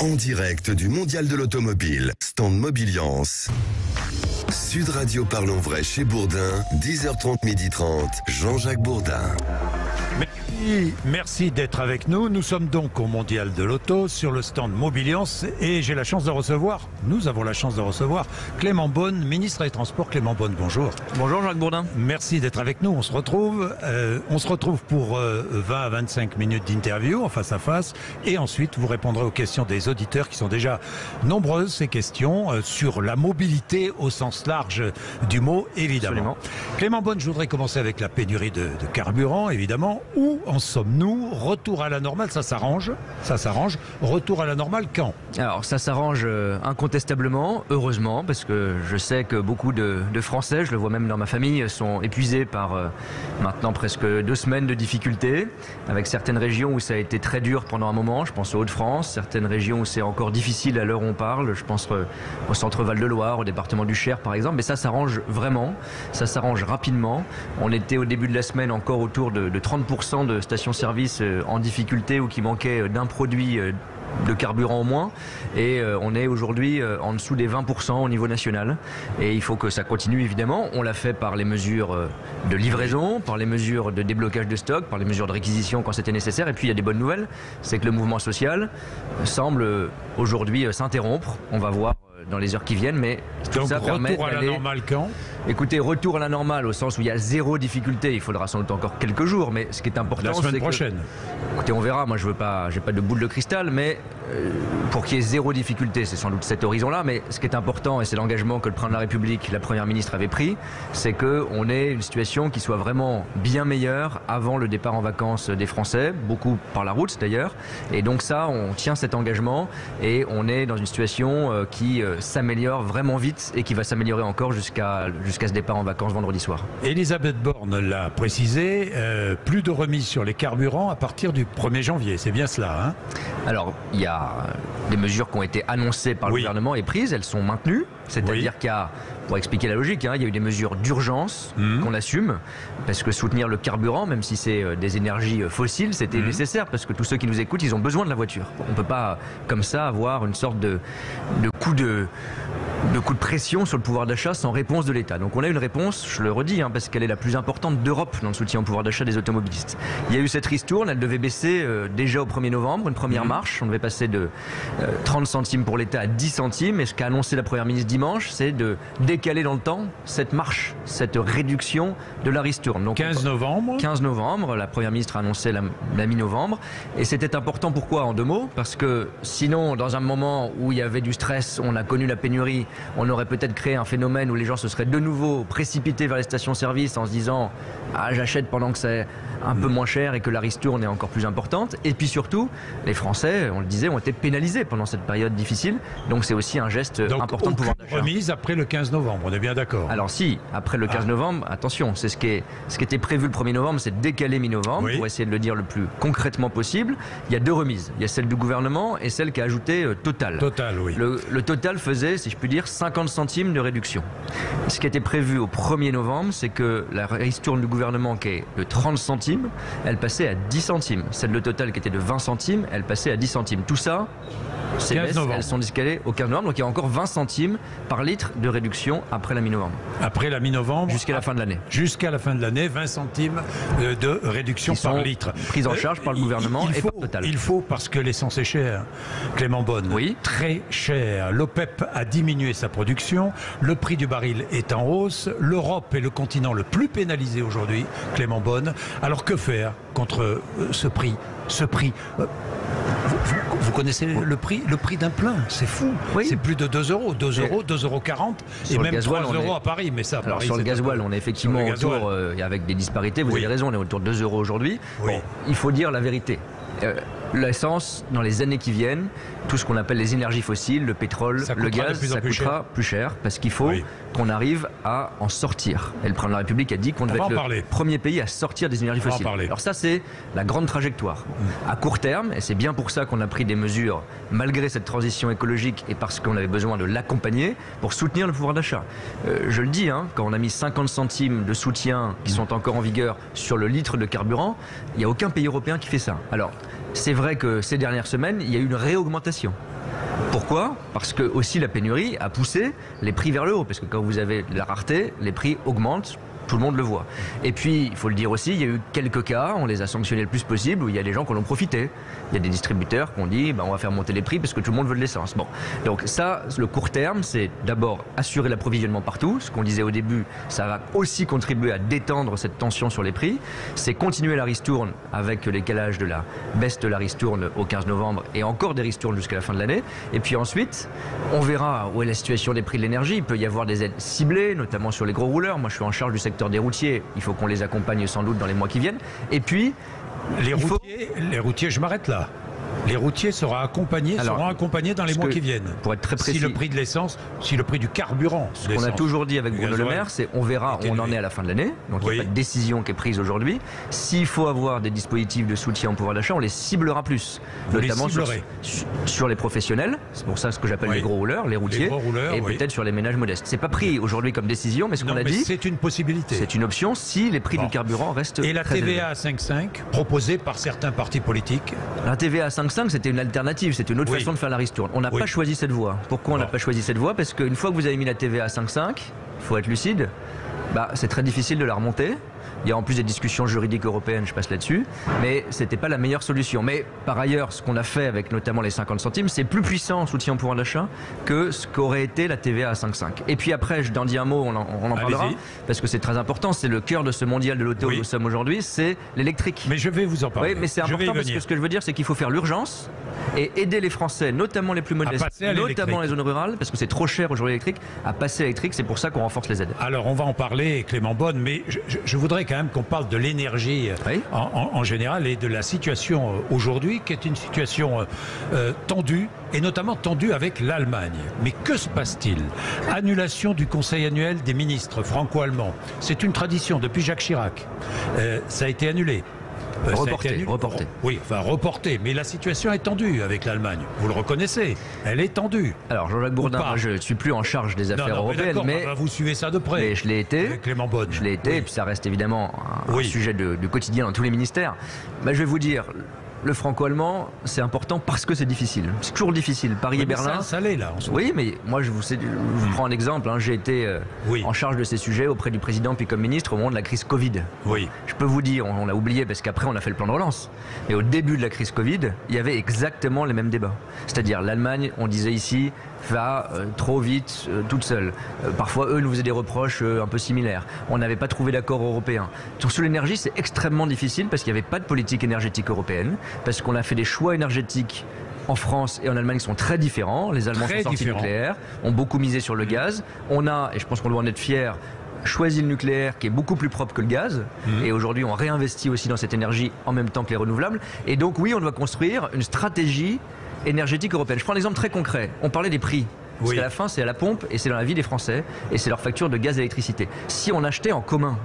En direct du Mondial de l'Automobile, stand Mobiliance. Sud Radio Parlons Vrai chez Bourdin, 10h30, 12h30, Jean-Jacques Bourdin. Merci d'être avec nous. Nous sommes donc au Mondial de l'Auto sur le stand Mobiliance et nous avons la chance de recevoir Clément Beaune, ministre des Transports. Clément Beaune, bonjour. Bonjour Jacques Bourdin. Merci d'être avec nous. On se retrouve pour 20 à 25 minutes d'interview en face à face et ensuite vous répondrez aux questions des auditeurs qui sont déjà nombreuses, ces questions sur la mobilité au sens large du mot, évidemment. Absolument. Clément Beaune, je voudrais commencer avec la pénurie de carburant, évidemment. Où en sommes-nous? Retour à la normale, ça s'arrange. Retour à la normale quand? Alors ça s'arrange incontestablement, heureusement, parce que je sais que beaucoup de Français, je le vois même dans ma famille, sont épuisés par maintenant presque 2 semaines de difficultés, avec certaines régions où ça a été très dur pendant un moment, je pense aux Hauts-de-France, certaines régions où c'est encore difficile à l'heure où on parle, je pense au centre Val-de-Loire, au département du Cher par exemple, mais ça s'arrange vraiment, ça s'arrange rapidement. On était au début de la semaine encore autour de 30% de stations-service en difficulté ou qui manquaient d'un produit de carburant au moins, et on est aujourd'hui en dessous des 20% au niveau national, et il faut que ça continue évidemment. On l'a fait par les mesures de livraison, par les mesures de déblocage de stock, par les mesures de réquisition quand c'était nécessaire, et puis il y a des bonnes nouvelles, c'est que le mouvement social semble aujourd'hui s'interrompre. On va voir dans les heures qui viennent, mais tout donc, ça permet retour à la normale quand? Écoutez, retour à la normale au sens où il y a zéro difficulté. Il faudra sans doute encore quelques jours, mais ce qui est important, la semaine prochaine. Écoutez, on verra. Moi, j'ai pas de boule de cristal, mais pour qu'il y ait zéro difficulté, c'est sans doute cet horizon-là. Mais ce qui est important, et c'est l'engagement que le président de la République, la première ministre avait pris, c'est qu'on ait une situation qui soit vraiment bien meilleure avant le départ en vacances des Français, beaucoup par la route d'ailleurs. Et donc ça, on tient cet engagement et on est dans une situation qui s'améliore vraiment vite et qui va s'améliorer encore jusqu'à ce départ en vacances vendredi soir. Elisabeth Borne l'a précisé, plus de remise sur les carburants à partir du 1er janvier, c'est bien cela, hein? Alors, il y a des mesures qui ont été annoncées par le gouvernement et prises, elles sont maintenues, c'est-à-dire qu'il y a, pour expliquer la logique, il y a eu des mesures d'urgence qu'on assume, parce que soutenir le carburant, même si c'est des énergies fossiles, c'était nécessaire, parce que tous ceux qui nous écoutent, ils ont besoin de la voiture. On ne peut pas, comme ça, avoir une sorte de coup de pression sur le pouvoir d'achat sans réponse de l'État. Donc on a une réponse, je le redis, parce qu'elle est la plus importante d'Europe dans le soutien au pouvoir d'achat des automobilistes. Il y a eu cette ristourne, elle devait baisser déjà au 1er novembre, une première marche. On devait passer de 30 centimes pour l'État à 10 centimes. Et ce qu'a annoncé la Première ministre dimanche, c'est de décaler dans le temps cette marche, cette réduction de la ristourne. Donc, 15 novembre. 15 novembre, la Première ministre a annoncé la mi-novembre. Et c'était important, pourquoi? En 2 mots, parce que sinon, dans un moment où il y avait du stress, on a connu la pénurie, on aurait peut-être créé un phénomène où les gens se seraient de nouveau précipités vers les stations-service en se disant « Ah, j'achète pendant que c'est un peu moins cher et que la ristourne est encore plus importante ». Et puis surtout, les Français, on le disait, ont été pénalisés pendant cette période difficile. Donc c'est aussi un geste important de pouvoir d'achat. Remise après le 15 novembre, on est bien d'accord? Alors si, après le 15 novembre, attention, c'est ce qui était prévu le 1er novembre, c'est de décaler mi-novembre, pour essayer de le dire le plus concrètement possible. Il y a 2 remises. Il y a celle du gouvernement et celle qu'a ajouté Total. Total, oui. Le Total faisait, si je puis dire, 50 centimes de réduction. Ce qui était prévu au 1er novembre, c'est que la ristourne du gouvernement qui est de 30 centimes, elle passait à 10 centimes. Celle de Total qui était de 20 centimes, elle passait à 10 centimes. Tout ça, ces baisses, elles sont décalées au 15 novembre, donc il y a encore 20 centimes par litre de réduction après la mi-novembre. Après la mi-novembre? Jusqu'à la fin de l'année. Jusqu'à la fin de l'année, 20 centimes de réduction par litre. Prise en charge par le gouvernement et par Total. Il faut, parce que l'essence est chère, Clément Beaune, très cher. L'OPEP a diminué sa production, le prix du baril est en hausse, l'Europe est le continent le plus pénalisé aujourd'hui, Clément Beaune. Alors que faire contre ce prix? Vous connaissez le prix d'un plein, c'est fou. C'est plus de 2 euros, 2 euros, 2,40 euros et même 3 euros à Paris. Mais ça, alors Paris, sur le gasoil, on est effectivement autour, avec des disparités, vous avez raison, on est autour de 2 euros aujourd'hui. Bon, il faut dire la vérité. L'essence, dans les années qui viennent, tout ce qu'on appelle les énergies fossiles, le pétrole, le gaz, ça coûtera plus cher parce qu'il faut qu'on arrive à en sortir. Et le président de la République a dit qu'on devait être le premier pays à sortir des énergies fossiles. Alors ça, c'est la grande trajectoire. À court terme, et c'est bien pour ça qu'on a pris des mesures, malgré cette transition écologique et parce qu'on avait besoin de l'accompagner, pour soutenir le pouvoir d'achat. Je le dis, quand on a mis 50 centimes de soutien qui sont encore en vigueur sur le litre de carburant, il n'y a aucun pays européen qui fait ça. Alors, c'est vrai que ces dernières semaines, il y a eu une réaugmentation. Pourquoi ? Parce que aussi la pénurie a poussé les prix vers le haut. Parce que quand vous avez de la rareté, les prix augmentent. Tout le monde le voit. Et puis, il faut le dire aussi, il y a eu quelques cas, on les a sanctionnés le plus possible, où il y a des gens qui en ont profité. Il y a des distributeurs qui ont dit, on va faire monter les prix parce que tout le monde veut de l'essence. Bon, donc ça, le court terme, c'est d'abord assurer l'approvisionnement partout. Ce qu'on disait au début, ça va aussi contribuer à détendre cette tension sur les prix. C'est continuer la ristourne avec le décalage de la baisse de la ristourne au 15 novembre et encore des ristournes jusqu'à la fin de l'année. Et puis ensuite, on verra où est la situation des prix de l'énergie. Il peut y avoir des aides ciblées, notamment sur les gros rouleurs. Moi, je suis en charge du secteur des routiers, il faut qu'on les accompagne sans doute dans les mois qui viennent. Et puis, les routiers, je m'arrête là. Les routiers seront accompagnés dans les mois qui viennent. Pour être très précis, si le prix de l'essence, si le prix du carburant. Ce qu'on a toujours dit avec Bruno Le Maire, c'est on verra où on en est à la fin de l'année. Donc il n'y a pas de décision qui est prise aujourd'hui. S'il faut avoir des dispositifs de soutien au pouvoir d'achat, on les ciblera plus. Notamment sur les professionnels. C'est pour ça ce que j'appelle les gros rouleurs, les routiers. Et peut-être sur les ménages modestes. C'est pas pris aujourd'hui comme décision, mais ce qu'on a dit, c'est une possibilité. C'est une option si les prix du carburant restent très élevés. Et la TVA à 5,5 proposée par certains partis politiques. La TVA à 5,5, c'était une alternative, c'était une autre façon de faire la ristourne. On n'a pas choisi cette voie. Pourquoi on n'a pas choisi cette voie ? Parce qu'une fois que vous avez mis la TVA à 5,5, il faut être lucide, c'est très difficile de la remonter. Il y a en plus des discussions juridiques européennes, je passe là-dessus, mais c'était pas la meilleure solution. Mais par ailleurs, ce qu'on a fait avec notamment les 50 centimes, c'est plus puissant en soutien au pouvoir d'achat que ce qu'aurait été la TVA à 5,5. Et puis après, je t'en dis un mot, on en parlera, parce que c'est très important, c'est le cœur de ce mondial de l'auto où nous sommes aujourd'hui, c'est l'électrique. Mais je vais vous en parler. Oui, mais c'est important parce que ce que je veux dire, c'est qu'il faut faire l'urgence et aider les Français, notamment les plus modestes, notamment les zones rurales, parce que c'est trop cher aujourd'hui l'électrique, à passer à l'électrique. C'est pour ça qu'on renforce les aides. Alors on va en parler, Clément Beaune, mais je voudrais quand même qu'on parle de l'énergie en général et de la situation aujourd'hui, qui est une situation tendue, et notamment tendue avec l'Allemagne. Mais que se passe-t-il ? Annulation du Conseil annuel des ministres franco-allemands. C'est une tradition depuis Jacques Chirac. Ça a été annulé. Reporté. Oui, reporté. Mais la situation est tendue avec l'Allemagne. Vous le reconnaissez. Elle est tendue. Alors, Jean-Jacques Bourdin, moi, je ne suis plus en charge des affaires européennes. Mais vous suivez ça de près. Mais je l'ai été. Clément Beaune. Je l'ai été. Et puis ça reste évidemment un sujet de quotidien dans tous les ministères. Je vais vous dire. Le franco-allemand, c'est important parce que c'est difficile. C'est toujours difficile. Paris et Berlin. Ça l'est là. Oui, mais moi je vous prends un exemple. J'ai été en charge de ces sujets auprès du président puis comme ministre au moment de la crise Covid. Oui. Je peux vous dire, on l'a oublié parce qu'après on a fait le plan de relance. Mais au début de la crise Covid, il y avait exactement les mêmes débats. C'est-à-dire l'Allemagne, on disait ici, va trop vite toute seule. Parfois eux nous faisaient des reproches un peu similaires. On n'avait pas trouvé d'accord européen. Sur l'énergie, c'est extrêmement difficile parce qu'il n'y avait pas de politique énergétique européenne. Parce qu'on a fait des choix énergétiques en France et en Allemagne qui sont très différents. Les Allemands sont sortis du nucléaire, ont beaucoup misé sur le gaz. On a, et je pense qu'on doit en être fiers, choisi le nucléaire qui est beaucoup plus propre que le gaz. Et aujourd'hui, on réinvestit aussi dans cette énergie en même temps que les renouvelables. Et donc oui, on doit construire une stratégie énergétique européenne. Je prends un exemple très concret. On parlait des prix. Parce qu'à la fin, c'est à la pompe et c'est dans la vie des Français et c'est leur facture de gaz et d'électricité. Si on achetait en commun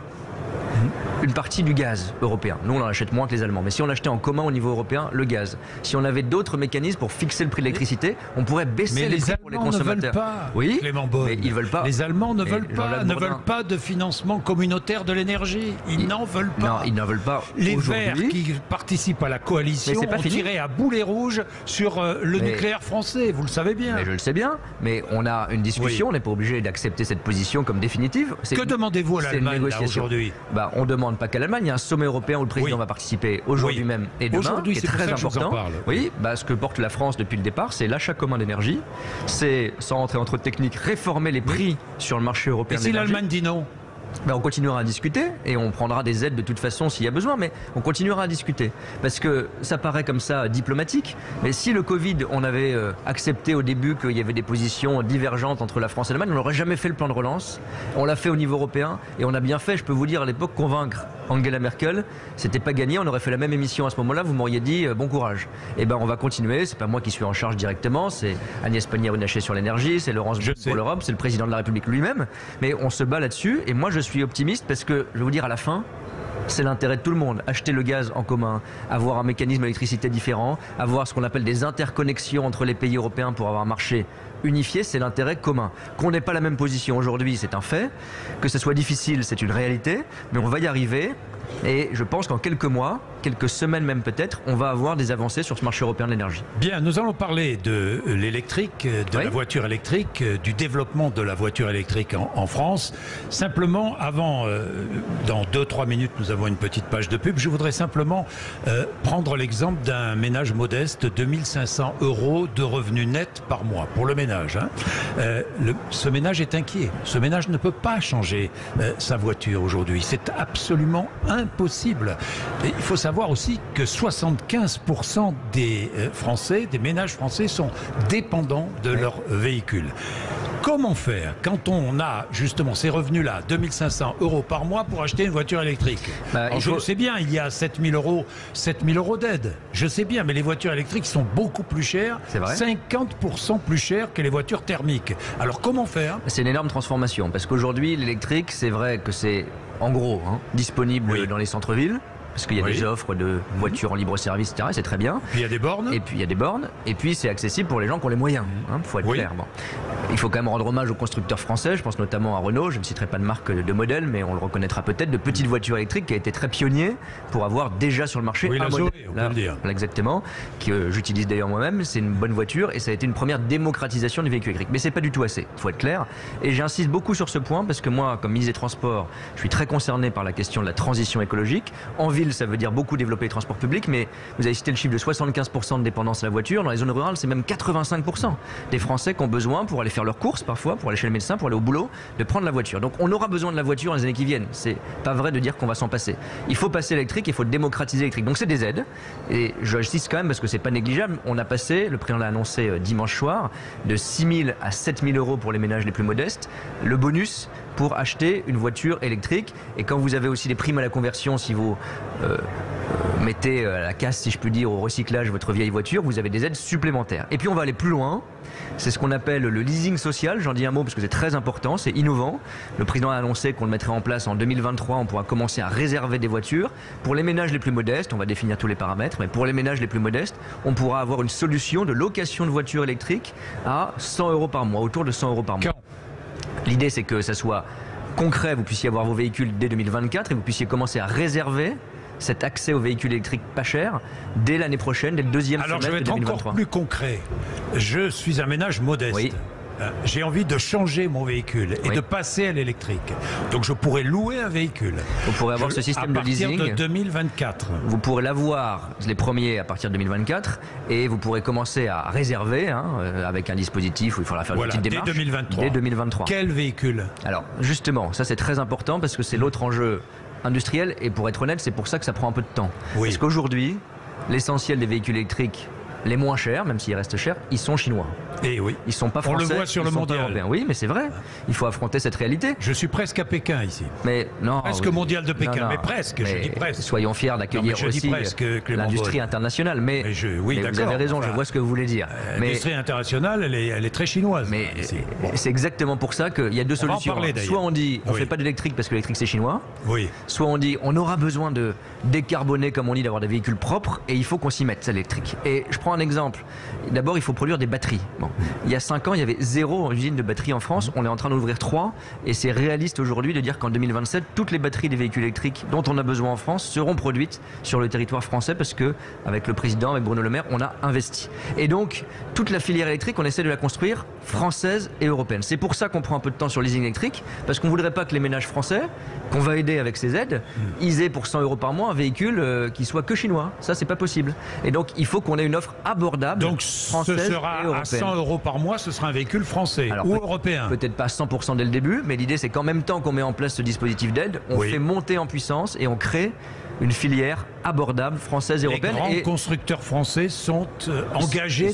une partie du gaz européen. Nous, on en achète moins que les Allemands. Mais si on achetait en commun au niveau européen le gaz, si on avait d'autres mécanismes pour fixer le prix de l'électricité, on pourrait baisser les prix pour les consommateurs. Oui, Clément Beaune. Mais ils veulent pas. Les Allemands ne veulent pas de financement communautaire de l'énergie. Ils n'en veulent pas. Non, ils n'en veulent pas. Les Verts qui participent à la coalition ont tiré à boulet rouge sur le nucléaire français. Vous le savez bien. Mais je le sais bien. Mais on a une discussion. On n'est pas obligé d'accepter cette position comme définitive. Que demandez-vous à l'Allemagne aujourd'hui ? On demande pas qu'à l'Allemagne, il y a un sommet européen où le président va participer aujourd'hui même et demain, qui est très important. Ce que porte la France depuis le départ, c'est l'achat commun d'énergie, c'est, sans rentrer en trop de techniques, réformer les prix sur le marché européen de l'énergie. Et si l'Allemagne dit non ? On continuera à discuter et on prendra des aides de toute façon s'il y a besoin, mais on continuera à discuter. Parce que ça paraît comme ça diplomatique, mais si le Covid, on avait accepté au début qu'il y avait des positions divergentes entre la France et l'Allemagne, on n'aurait jamais fait le plan de relance. On l'a fait au niveau européen et on a bien fait, je peux vous dire à l'époque, convaincre Angela Merkel. C'était pas gagné, on aurait fait la même émission à ce moment-là, vous m'auriez dit bon courage. On va continuer, c'est pas moi qui suis en charge directement, c'est Agnès Pannier-Runacher sur l'énergie, c'est Laurence Bourg pour l'Europe, c'est le président de la République lui-même, mais on se bat là-dessus et moi je suis optimiste parce que, je vais vous dire, à la fin, c'est l'intérêt de tout le monde. Acheter le gaz en commun, avoir un mécanisme d'électricité différent, avoir ce qu'on appelle des interconnexions entre les pays européens pour avoir un marché unifié, c'est l'intérêt commun. Qu'on n'ait pas la même position aujourd'hui, c'est un fait. Que ce soit difficile, c'est une réalité. Mais on va y arriver. Et je pense qu'en quelques mois, quelques semaines même peut-être, on va avoir des avancées sur ce marché européen de l'énergie. Bien, nous allons parler de l'électrique, de la voiture électrique, du développement de la voiture électrique en France. Simplement, avant, dans 2-3 minutes, nous avons une petite page de pub. Je voudrais simplement prendre l'exemple d'un ménage modeste, 2500 € de revenus nets par mois pour le ménage. Ce ménage est inquiet. Ce ménage ne peut pas changer sa voiture aujourd'hui. C'est absolument impossible. Et il faut savoir aussi que 75% des Français, des ménages français sont dépendants de leur véhicule. Comment faire quand on a justement ces revenus-là, 2500 € par mois pour acheter une voiture électrique? Je sais bien, il y a 7000 € d'aide. Je sais bien, mais les voitures électriques sont beaucoup plus chères, 50% plus chères que les voitures thermiques. Alors comment faire? C'est une énorme transformation, parce qu'aujourd'hui, l'électrique, c'est vrai que c'est en gros disponible dans les centres-villes. Parce qu'il y a des offres de voitures en libre-service, etc. C'est très bien. Puis il y a des bornes. Et puis il y a des bornes. Et puis c'est accessible pour les gens qui ont les moyens. Faut être clair. Bon. Il faut quand même rendre hommage aux constructeurs français. Je pense notamment à Renault. Je ne citerai pas de marque de modèle, mais on le reconnaîtra peut-être, de petites voitures électriques qui a été très pionnier pour avoir déjà sur le marché un modèle. On peut le dire. Exactement. Que j'utilise d'ailleurs moi-même. C'est une bonne voiture et ça a été une première démocratisation du véhicule électrique. Mais c'est pas du tout assez. Il faut être clair. Et j'insiste beaucoup sur ce point parce que moi, comme ministre des Transports, je suis très concerné par la question de la transition écologique. En ville, ça veut dire beaucoup développer les transports publics, mais vous avez cité le chiffre de 75% de dépendance à la voiture. Dans les zones rurales, c'est même 85% des Français qui ont besoin, pour aller faire leurs courses parfois, pour aller chez le médecin, pour aller au boulot, de prendre la voiture. Donc on aura besoin de la voiture dans les années qui viennent. C'est pas vrai de dire qu'on va s'en passer. Il faut passer électrique, il faut démocratiser l'électrique. Donc c'est des aides. Et j'insiste quand même parce que c'est pas négligeable. On a passé, le président l'a annoncé dimanche soir, de 6 000 à 7 000 € pour les ménages les plus modestes. Le bonus pour acheter une voiture électrique. Et quand vous avez aussi des primes à la conversion, si vous mettez à la casse, si je puis dire, au recyclage votre vieille voiture, vous avez des aides supplémentaires. Et puis on va aller plus loin. C'est ce qu'on appelle le leasing social. J'en dis un mot parce que c'est très important, c'est innovant. Le président a annoncé qu'on le mettrait en place en 2023. On pourra commencer à réserver des voitures. Pour les ménages les plus modestes, on va définir tous les paramètres, mais pour les ménages les plus modestes, on pourra avoir une solution de location de voitures électriques à 100 € par mois, autour de 100 € par mois. L'idée, c'est que ça soit concret, vous puissiez avoir vos véhicules dès 2024 et vous puissiez commencer à réserver cet accès aux véhicules électriques pas chers dès l'année prochaine, dès le deuxième semestre de 2023. Alors je vais être encore plus concret. Je suis un ménage modeste. Oui. J'ai envie de changer mon véhicule et de passer à l'électrique. Donc je pourrais louer un véhicule. Vous pourrez avoir ce système de leasing. À partir de 2024. Vous pourrez l'avoir, les premiers, à partir de 2024. Et vous pourrez commencer à réserver avec un dispositif où il faudra faire une petite démarche. Dès 2023. Quel véhicule? Alors justement, ça c'est très important parce que c'est l'autre enjeu industriel. Et pour être honnête, c'est pour ça que ça prend un peu de temps. Parce qu'aujourd'hui, l'essentiel des véhicules électriques les moins chers, même s'ils restent chers, ils sont chinois. Et oui. Ils sont pas français. On le voit sur le mondial. Oui, mais c'est vrai. Il faut affronter cette réalité. Je suis presque à Pékin ici. Mais non. Presque mondial de Pékin, mais presque. Je dis presque. Soyons fiers d'accueillir aussi l'industrie internationale. Mais vous avez raison. Je vois ce que vous voulez dire. L'industrie internationale, elle est très chinoise. Mais c'est exactement pour ça qu'il y a deux solutions. Soit on dit on fait pas d'électrique parce que l'électrique c'est chinois. Oui. Soit on dit on aura besoin de décarboner, comme on dit, d'avoir des véhicules propres et il faut qu'on s'y mette, c'est l'électrique. Et je prends un exemple. D'abord, il faut produire des batteries. Bon. Il y a 5 ans, il y avait 0 usine de batteries en France. On est en train d'ouvrir 3. Et c'est réaliste aujourd'hui de dire qu'en 2027, toutes les batteries des véhicules électriques dont on a besoin en France seront produites sur le territoire français parce que, avec le président, avec Bruno Le Maire, on a investi. Et donc, toute la filière électrique, on essaie de la construire française et européenne. C'est pour ça qu'on prend un peu de temps sur le leasing électrique, parce qu'on ne voudrait pas que les ménages français, qu'on va aider avec ces aides, ils aient pour 100 € par mois un véhicule qui soit que chinois. Ça, c'est pas possible. Et donc, il faut qu'on ait une offre abordable. Donc, ce sera à 100 € par mois, ce sera un véhicule français ou européen. Peut-être pas 100% dès le début, mais l'idée, c'est qu'en même temps qu'on met en place ce dispositif d'aide, on fait monter en puissance et on crée une filière abordable française et européenne. Les grands constructeurs français sont engagés.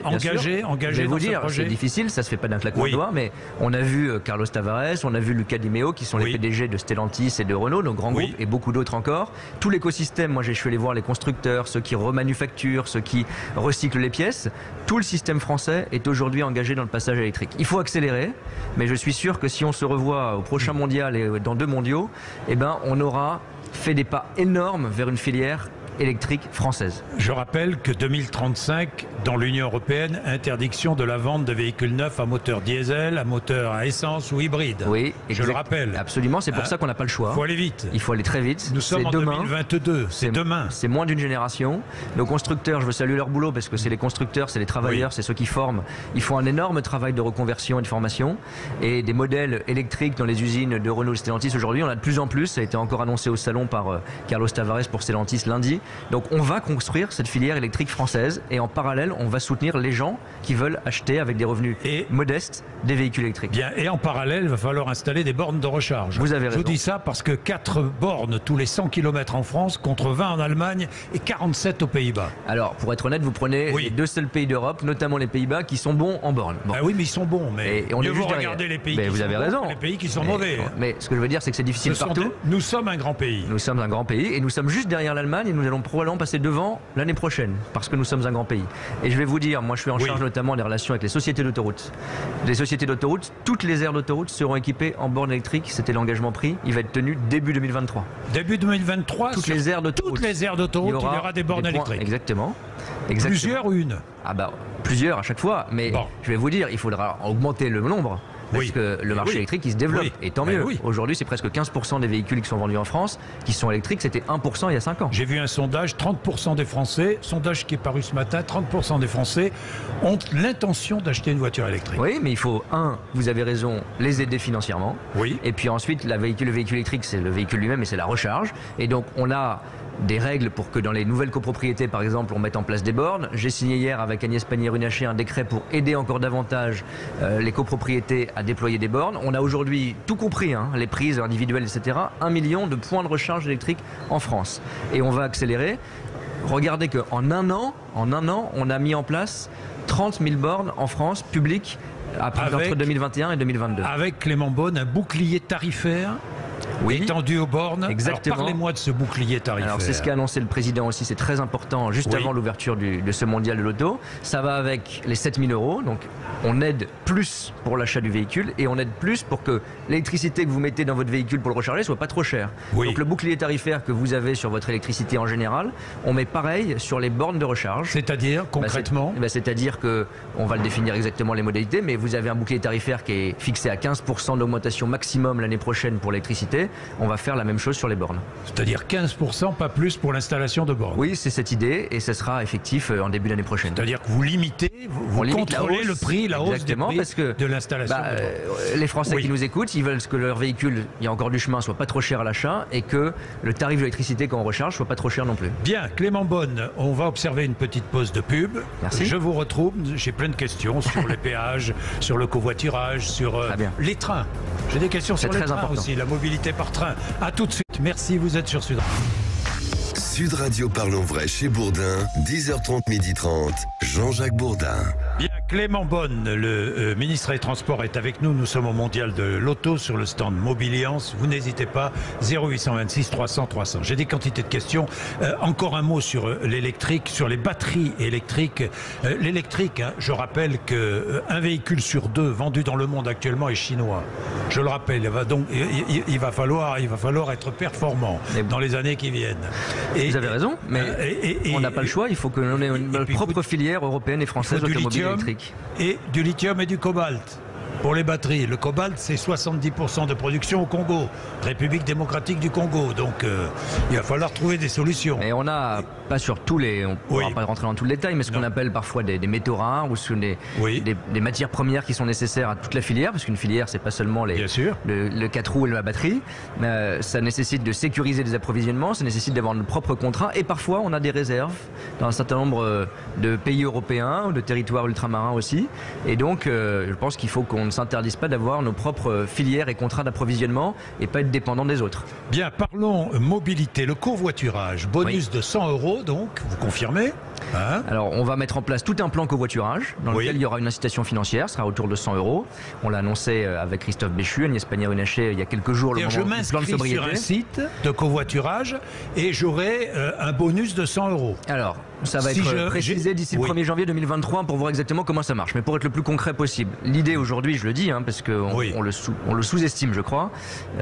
Engagés. Je vais vous dire, c'est difficile, ça se fait pas d'un claquement de doigts, mais on a vu Carlos Tavares, on a vu Luca Di Meo, qui sont les PDG de Stellantis et de Renault, nos grands groupes, et beaucoup d'autres encore. Tout l'écosystème, moi je suis allé voir les constructeurs, ceux qui remanufacturent, ceux qui recyclent les pièces. Tout le système français est aujourd'hui engagé dans le passage électrique. Il faut accélérer, mais je suis sûr que si on se revoit au prochain mondial et dans 2 mondiaux, eh ben on aura fait des pas énormes vers une filière électrique française. Je rappelle que 2035, dans l'Union européenne, interdiction de la vente de véhicules neufs à moteur diesel, à moteur à essence ou hybride. Oui, je le rappelle. Absolument, c'est pour ça qu'on n'a pas le choix. Il faut aller vite. Il faut aller très vite. Nous sommes en demain. 2022, c'est demain. C'est moins d'une génération. Nos constructeurs, je veux saluer leur boulot parce que c'est les constructeurs, c'est les travailleurs, c'est ceux qui forment. Ils font un énorme travail de reconversion et de formation. Et des modèles électriques dans les usines de Renault et Stellantis aujourd'hui, on a de plus en plus. Ça a été encore annoncé au salon par Carlos Tavares pour Stellantis lundi. Donc on va construire cette filière électrique française et en parallèle, on va soutenir les gens qui veulent acheter avec des revenus modestes des véhicules électriques. Bien, et en parallèle, il va falloir installer des bornes de recharge. Vous avez raison. Je vous dis ça parce que 4 bornes tous les 100 km en France contre 20 en Allemagne et 47 aux Pays-Bas. Alors, pour être honnête, vous prenez les 2 seuls pays d'Europe, notamment les Pays-Bas, qui sont bons en borne. Bon. Ah oui, mais ils sont bons. Mais on mieux vaut regarder les pays qui vous sont avez bons raison. que les pays qui sont mauvais. Mais ce que je veux dire, c'est que c'est difficile partout. Nous sommes un grand pays. Nous sommes un grand pays et nous sommes juste derrière l'Allemagne et nous allons probablement passer devant l'année prochaine parce que nous sommes un grand pays. Et je vais vous dire, moi je suis en charge notamment des relations avec les sociétés d'autoroutes. Les sociétés d'autoroutes, toutes les aires d'autoroute seront équipées en bornes électriques. C'était l'engagement pris. Il va être tenu début 2023. Début 2023, toutes les aires d'autoroute, il y aura des bornes électriques. Exactement. Plusieurs ou une? Ah bah plusieurs à chaque fois. Mais je vais vous dire, il faudra augmenter le nombre. Parce que le marché électrique il se développe et tant mieux. Aujourd'hui c'est presque 15% des véhicules qui sont vendus en France qui sont électriques, c'était 1% il y a 5 ans. J'ai vu un sondage, 30% des Français, sondage qui est paru ce matin, 30% des Français ont l'intention d'acheter une voiture électrique. Oui, mais il faut, vous avez raison, les aider financièrement. Oui. Et puis ensuite le véhicule électrique c'est le véhicule lui-même et c'est la recharge. Et donc on a des règles pour que dans les nouvelles copropriétés, par exemple, on mette en place des bornes. J'ai signé hier avec Agnès Pannier-Runacher un décret pour aider encore davantage les copropriétés à déployer des bornes. On a aujourd'hui tout compris, les prises individuelles, etc. 1 million de points de recharge électrique en France. Et on va accélérer. Regardez qu'en un an, on a mis en place 30 000 bornes en France, publiques, entre 2021 et 2022. Avec Clément Beaune, un bouclier tarifaire étendu aux bornes. Exactement. Alors parlez-moi de ce bouclier tarifaire. Alors c'est ce qu'a annoncé le président aussi, c'est très important, juste avant l'ouverture de ce mondial de l'auto. Ça va avec les 7 000 €, donc on aide plus pour l'achat du véhicule et on aide plus pour que l'électricité que vous mettez dans votre véhicule pour le recharger soit pas trop chère. Donc le bouclier tarifaire que vous avez sur votre électricité en général, on met pareil sur les bornes de recharge. C'est-à-dire concrètement c'est-à-dire que on va le définir exactement les modalités, mais vous avez un bouclier tarifaire qui est fixé à 15% d'augmentation maximum l'année prochaine pour l'électricité. On va faire la même chose sur les bornes. C'est-à-dire 15%, pas plus pour l'installation de bornes. Oui, c'est cette idée et ce sera effectif en début d'année prochaine. C'est-à-dire que vous limitez, vous contrôlez le prix, la hausse des prix parce que, de l'installation de bornes. Les Français qui nous écoutent, ils veulent que leur véhicule, il y a encore du chemin, soit pas trop cher à l'achat et que le tarif de l'électricité quand on recharge soit pas trop cher non plus. Bien, Clément Beaune, on va observer une petite pause de pub. Merci. Je vous retrouve, j'ai plein de questions sur les péages, sur le covoiturage, sur les trains. J'ai des questions sur les trains aussi, la mobilité par train. À tout de suite. Merci, vous êtes sur Sud Radio. Sud Radio Parlons Vrai chez Bourdin, 10h30, 12h30, Jean-Jacques Bourdin. Bien, Clément Beaune, le ministre des Transports est avec nous. Nous sommes au Mondial de l'Auto sur le stand Mobiliance. Vous n'hésitez pas, 0826 300 300. J'ai des quantités de questions. Encore un mot sur l'électrique, sur les batteries électriques. L'électrique, je rappelle qu'un véhicule sur 2 vendu dans le monde actuellement est chinois. Je le rappelle, il va falloir être performant dans les années qui viennent. Vous avez raison, mais on n'a pas le choix. Il faut que l'on ait notre propre filière européenne et française automobile électrique. Et du lithium et du cobalt. Pour les batteries, le cobalt, c'est 70% de production au Congo, République démocratique du Congo. Donc, il va falloir trouver des solutions. Et on n'a pas sur tous les... On ne va pas rentrer dans tout le détail, mais ce qu'on appelle parfois des métaux rares ou des matières premières qui sont nécessaires à toute la filière, parce qu'une filière, c'est pas seulement le 4 roues et la batterie. Ça nécessite de sécuriser des approvisionnements, ça nécessite d'avoir nos propres contrats, et parfois, on a des réserves dans un certain nombre de pays européens, de territoires ultramarins aussi. Et donc, je pense qu'il faut qu'on ne s'interdise pas d'avoir nos propres filières et contrats d'approvisionnement et pas être dépendant des autres. Bien, parlons mobilité, le covoiturage, bonus de 100 €, donc, vous confirmez Alors, on va mettre en place tout un plan covoiturage dans lequel il y aura une incitation financière, ce sera autour de 100 €. On l'a annoncé avec Christophe Béchu, Agnès Pannier-Runacher il y a quelques jours, le moment du plan de sobriété. Je m'inscris sur un site de covoiturage et j'aurai un bonus de 100 €. Alors, ça va être précisé d'ici le 1er janvier 2023 pour voir exactement comment ça marche. Mais pour être le plus concret possible, l'idée aujourd'hui, je le dis, parce qu'on on le sous-estime, je crois,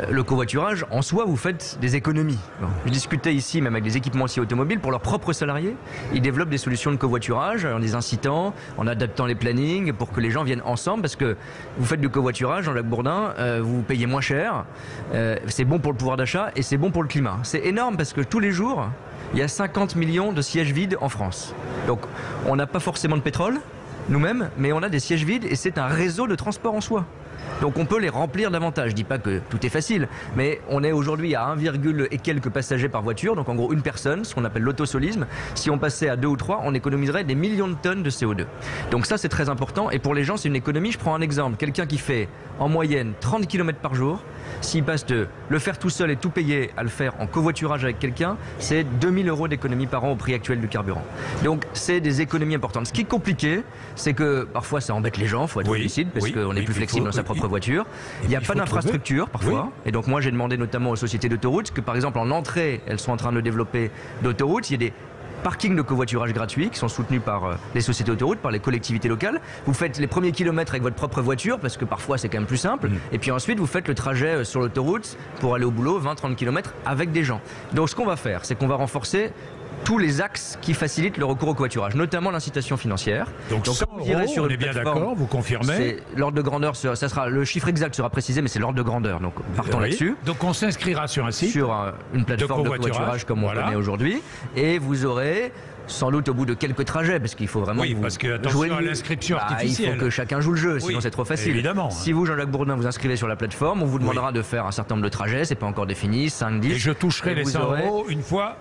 le covoiturage, en soi, vous faites des économies. Je discutais ici même avec des équipementiers automobiles, pour leurs propres salariés, ils développent des solutions de covoiturage en les incitant, en adaptant les plannings pour que les gens viennent ensemble, parce que vous faites du covoiturage, Jean-Jacques Bourdin, vous payez moins cher, c'est bon pour le pouvoir d'achat et c'est bon pour le climat. C'est énorme parce que tous les jours, il y a 50 millions de sièges vides en France. Donc on n'a pas forcément de pétrole, nous-mêmes, mais on a des sièges vides et c'est un réseau de transport en soi. Donc on peut les remplir davantage. Je dis pas que tout est facile, mais on est aujourd'hui à 1, et quelques passagers par voiture, donc en gros une personne, ce qu'on appelle l'autosolisme. Si on passait à 2 ou 3, on économiserait des millions de tonnes de CO2. Donc ça c'est très important et pour les gens c'est une économie. Je prends un exemple, quelqu'un qui fait en moyenne 30 km par jour, s'il passe de le faire tout seul et tout payer à le faire en covoiturage avec quelqu'un, c'est 2000 € d'économie par an au prix actuel du carburant. Donc c'est des économies importantes. Ce qui est compliqué, c'est que parfois ça embête les gens, il faut être lucide, parce qu'on est plus flexible dans sa propre voiture. Il n'y a pas d'infrastructure parfois. Et donc moi j'ai demandé notamment aux sociétés d'autoroutes que par exemple en entrée, elles sont en train de développer d'autoroutes. Il y a des parkings de covoiturage gratuits qui sont soutenus par les sociétés d'autoroutes, par les collectivités locales. Vous faites les premiers kilomètres avec votre propre voiture parce que parfois c'est quand même plus simple. Et puis ensuite vous faites le trajet sur l'autoroute pour aller au boulot, 20-30 km avec des gens. Donc ce qu'on va faire, c'est qu'on va renforcer tous les axes qui facilitent le recours au covoiturage, notamment l'incitation financière. Donc 100 €, on est bien d'accord, vous confirmez. L'ordre de grandeur, ça sera, le chiffre exact sera précisé, mais c'est l'ordre de grandeur. Donc partons là-dessus. Donc on s'inscrira sur un site, sur une plateforme de covoiturage comme on connaît aujourd'hui, et vous aurez sans doute au bout de quelques trajets, parce qu'il faut vraiment parce que attention à l'inscription artificielle. Il faut que chacun joue le jeu, sinon c'est trop facile. Évidemment. Si vous, Jean-Jacques Bourdin, vous inscrivez sur la plateforme, on vous demandera de faire un certain nombre de trajets, c'est pas encore défini, 5, 10. Et je toucherai les 100 € une fois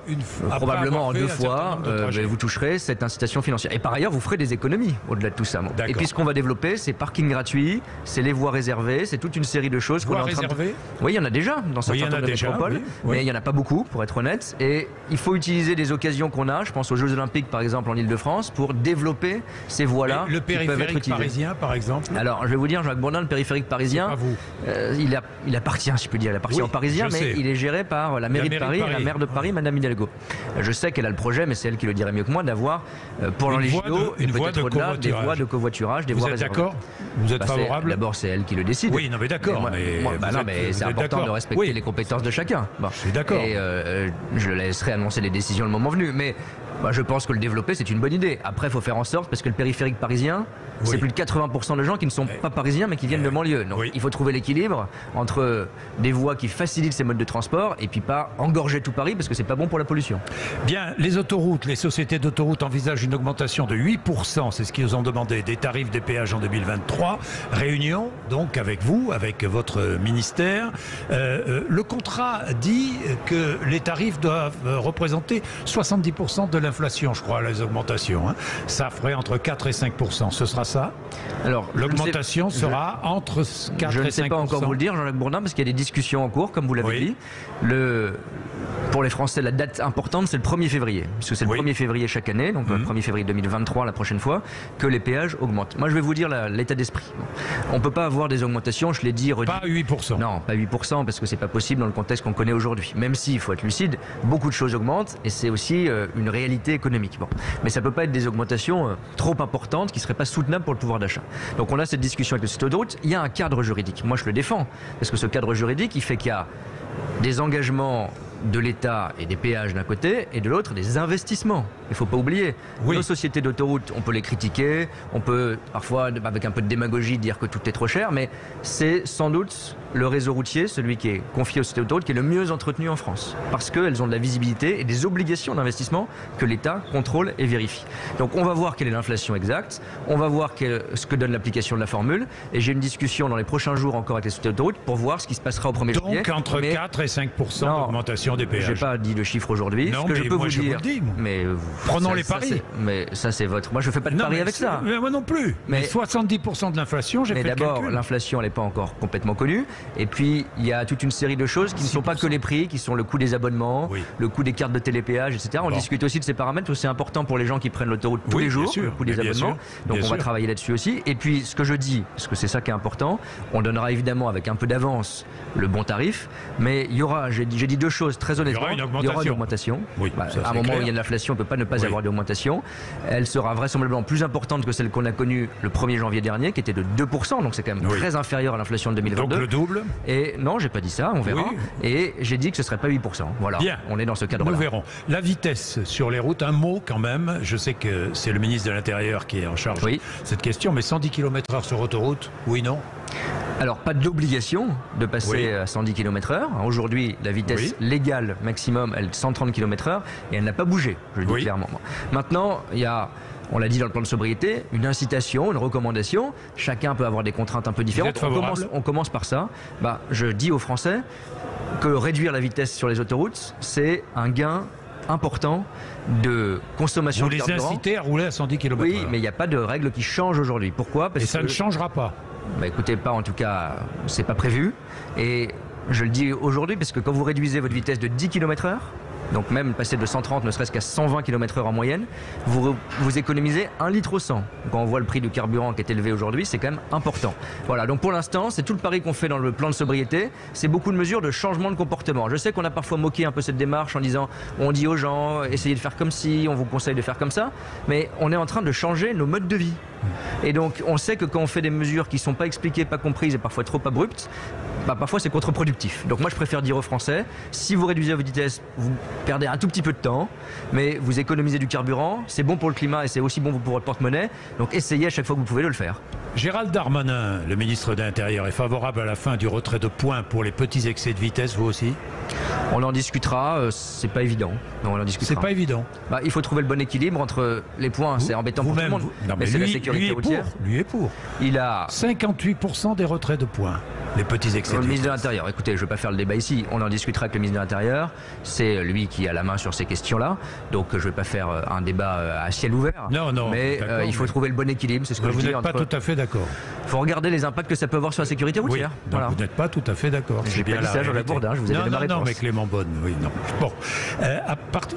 probablement en 2 fois, vous toucherez cette incitation financière. Et par ailleurs, vous ferez des économies au-delà de tout ça. Et puis ce qu'on va développer, c'est parking gratuit, c'est les voies réservées, c'est toute une série de choses qu'on est en train de... Oui, il y en a déjà dans certains de métropoles, mais il n'y en a pas beaucoup, pour être honnête. Et il faut utiliser des occasions qu'on a, je pense aux Jeux Olympiques par exemple en Ile-de-France, pour développer ces voies-là. Le périphérique parisien par exemple. Alors je vais vous dire, Jacques Bourdin, le périphérique parisien, il appartient, si je peux dire, il appartient aux Parisiens, mais il est géré par la mairie de Paris et la maire de Paris, Madame Hidalgo. Je sais qu'elle a le projet, mais c'est elle qui le dirait mieux que moi, d'avoir pour l'Angelico et peut-être au-delà des voies de covoiturage, des voies réservées. Vous êtes d'accord? Vous êtes favorable? D'abord, c'est elle qui le décide. Oui, non mais d'accord. Mais c'est important de respecter les compétences de chacun. Je suis d'accord. Et je laisserai annoncer les décisions le moment venu, mais je pense que le développer, c'est une bonne idée. Après, il faut faire en sorte, parce que le périphérique parisien, c'est plus de 80% de gens qui ne sont pas parisiens, mais qui viennent de banlieue. Donc, il faut trouver l'équilibre entre des voies qui facilitent ces modes de transport et puis pas engorger tout Paris, parce que c'est pas bon pour la pollution. Bien, les autoroutes, les sociétés d'autoroutes envisagent une augmentation de 8%, c'est ce qu'ils ont demandé, des tarifs des péages en 2023. Réunion, donc, avec vous, avec votre ministère. Le contrat dit que les tarifs doivent représenter 70% de l'inflation, je crois, les augmentations. Ça ferait entre 4 et 5%. Ce sera ça? Alors, l'augmentation sera entre 4 et 5%. Je ne sais pas encore vous le dire, Jean-Jacques Bourdin, parce qu'il y a des discussions en cours, comme vous l'avez dit. Pour les Français, la date importante, c'est le 1er février. Parce que c'est le 1er février chaque année, donc le 1er février 2023, la prochaine fois, que les péages augmentent. Moi, je vais vous dire l'état d'esprit. On ne peut pas avoir des augmentations, je l'ai dit, redit. Pas 8%. Non, pas 8%, parce que c'est pas possible dans le contexte qu'on connaît aujourd'hui. Même si, il faut être lucide, beaucoup de choses augmentent, et c'est aussi une réalité économique. Mais ça ne peut pas être des augmentations trop importantes qui ne seraient pas soutenables pour le pouvoir d'achat. Donc on a cette discussion avec le sociétés d'autoroutes. Il y a un cadre juridique. Moi, je le défends, parce que ce cadre juridique, il fait qu'il y a des engagements de l'État et des péages d'un côté, et de l'autre des investissements. Il ne faut pas oublier. Nos sociétés d'autoroutes, on peut les critiquer, on peut parfois, avec un peu de démagogie, dire que tout est trop cher, mais c'est sans doute le réseau routier, celui qui est confié aux sociétés d'autoroutes, qui est le mieux entretenu en France. Parce qu'elles ont de la visibilité et des obligations d'investissement que l'État contrôle et vérifie. Donc on va voir quelle est l'inflation exacte, on va voir ce que donne l'application de la formule, et j'ai une discussion dans les prochains jours encore avec les sociétés d'autoroutes pour voir ce qui se passera au 1er janvier. Donc entre 4 et 5% d'augmentation des péages. Je n'ai pas dit le chiffre aujourd'hui. Non, ce que je peux vous dire, mais prenons les paris. Mais ça, c'est votre. Moi, je ne fais pas de paris avec ça. Mais moi non plus. Mais 70% de l'inflation, j'ai fait le calcul. Mais d'abord, l'inflation, elle n'est pas encore complètement connue. Et puis, il y a toute une série de choses qui ne sont pas que les prix, qui sont le coût des abonnements, le coût des cartes de télépéage, etc. On discute aussi de ces paramètres. C'est important pour les gens qui prennent l'autoroute tous les jours, le coût des abonnements. Donc, on va travailler là-dessus aussi. Et puis, ce que je dis, parce que c'est ça qui est important, on donnera évidemment avec un peu d'avance le bon tarif, mais Mais il y aura, j'ai dit deux choses très honnêtement. Il y aura une augmentation. Oui, à un moment où il y a de l'inflation, on ne peut pas ne pas avoir d'augmentation. Elle sera vraisemblablement plus importante que celle qu'on a connue le 1er janvier dernier, qui était de 2%, donc c'est quand même très inférieur à l'inflation de 2022. Donc le double. Et non, j'ai pas dit ça, on verra. Et j'ai dit que ce serait pas 8%. Voilà, bien. On est dans ce cadre-là. Nous verrons. La vitesse sur les routes, un mot quand même. Je sais que c'est le ministre de l'Intérieur qui est en charge de cette question, mais 110 km/h sur autoroute, oui, non? Alors, pas d'obligation de passer à 110 km/h. Aujourd'hui, la vitesse légale maximum, elle est 130 km/h et elle n'a pas bougé, je le dis clairement. Maintenant, il y a, on l'a dit dans le plan de sobriété, une incitation, une recommandation. Chacun peut avoir des contraintes un peu différentes. On commence par ça. Je dis aux Français que réduire la vitesse sur les autoroutes, c'est un gain important de consommation de carburant. Vous les incitez à rouler à 110 km/h. Oui, mais il n'y a pas de règle qui change aujourd'hui. Pourquoi? Parce que ça ne changera pas. Écoutez, pas en tout cas, c'est pas prévu. Et je le dis aujourd'hui parce que quand vous réduisez votre vitesse de 10 km/h, donc même passer de 130 ne serait-ce qu'à 120 km/h en moyenne, vous économisez 1 litre au 100. Quand on voit le prix du carburant qui est élevé aujourd'hui, c'est quand même important. Voilà, donc pour l'instant, c'est tout le pari qu'on fait dans le plan de sobriété. C'est beaucoup de mesures de changement de comportement. Je sais qu'on a parfois moqué un peu cette démarche en disant, on dit aux gens, essayez de faire comme ci, on vous conseille de faire comme ça, mais on est en train de changer nos modes de vie. Et donc on sait que quand on fait des mesures qui ne sont pas expliquées, pas comprises et parfois trop abruptes, parfois c'est contre-productif. Donc moi je préfère dire aux Français, si vous réduisez votre vitesse, vous perdez un tout petit peu de temps, mais vous économisez du carburant, c'est bon pour le climat et c'est aussi bon pour votre porte-monnaie, donc essayez à chaque fois que vous pouvez de le faire. Gérald Darmanin, le ministre de l'Intérieur, est favorable à la fin du retrait de points pour les petits excès de vitesse, vous aussi? On en discutera, c'est pas évident. Non, on en discutera. C'est pas évident. Il faut trouver le bon équilibre entre les points, c'est embêtant pour tout le monde. Mais c'est la sécurité routière. Lui est pour. Il a 58% des retraits de points. Les petits excès. Le ministre de l'Intérieur, écoutez, je ne vais pas faire le débat ici, on en discutera avec le ministre de l'Intérieur, c'est lui qui a la main sur ces questions-là, donc je ne vais pas faire un débat à ciel ouvert. Non, mais il faut trouver le bon équilibre, c'est ce que je dis. Vous n'êtes pas tout à fait d'accord. Il faut regarder les impacts que ça peut avoir sur la sécurité routière. Oui, donc vous n'êtes pas tout à fait d'accord. J'ai bien dit ça, Jean-Jacques Bourdin, je vous ai donné ma réponse. Non, mais Clément Beaune, oui, non. Bon,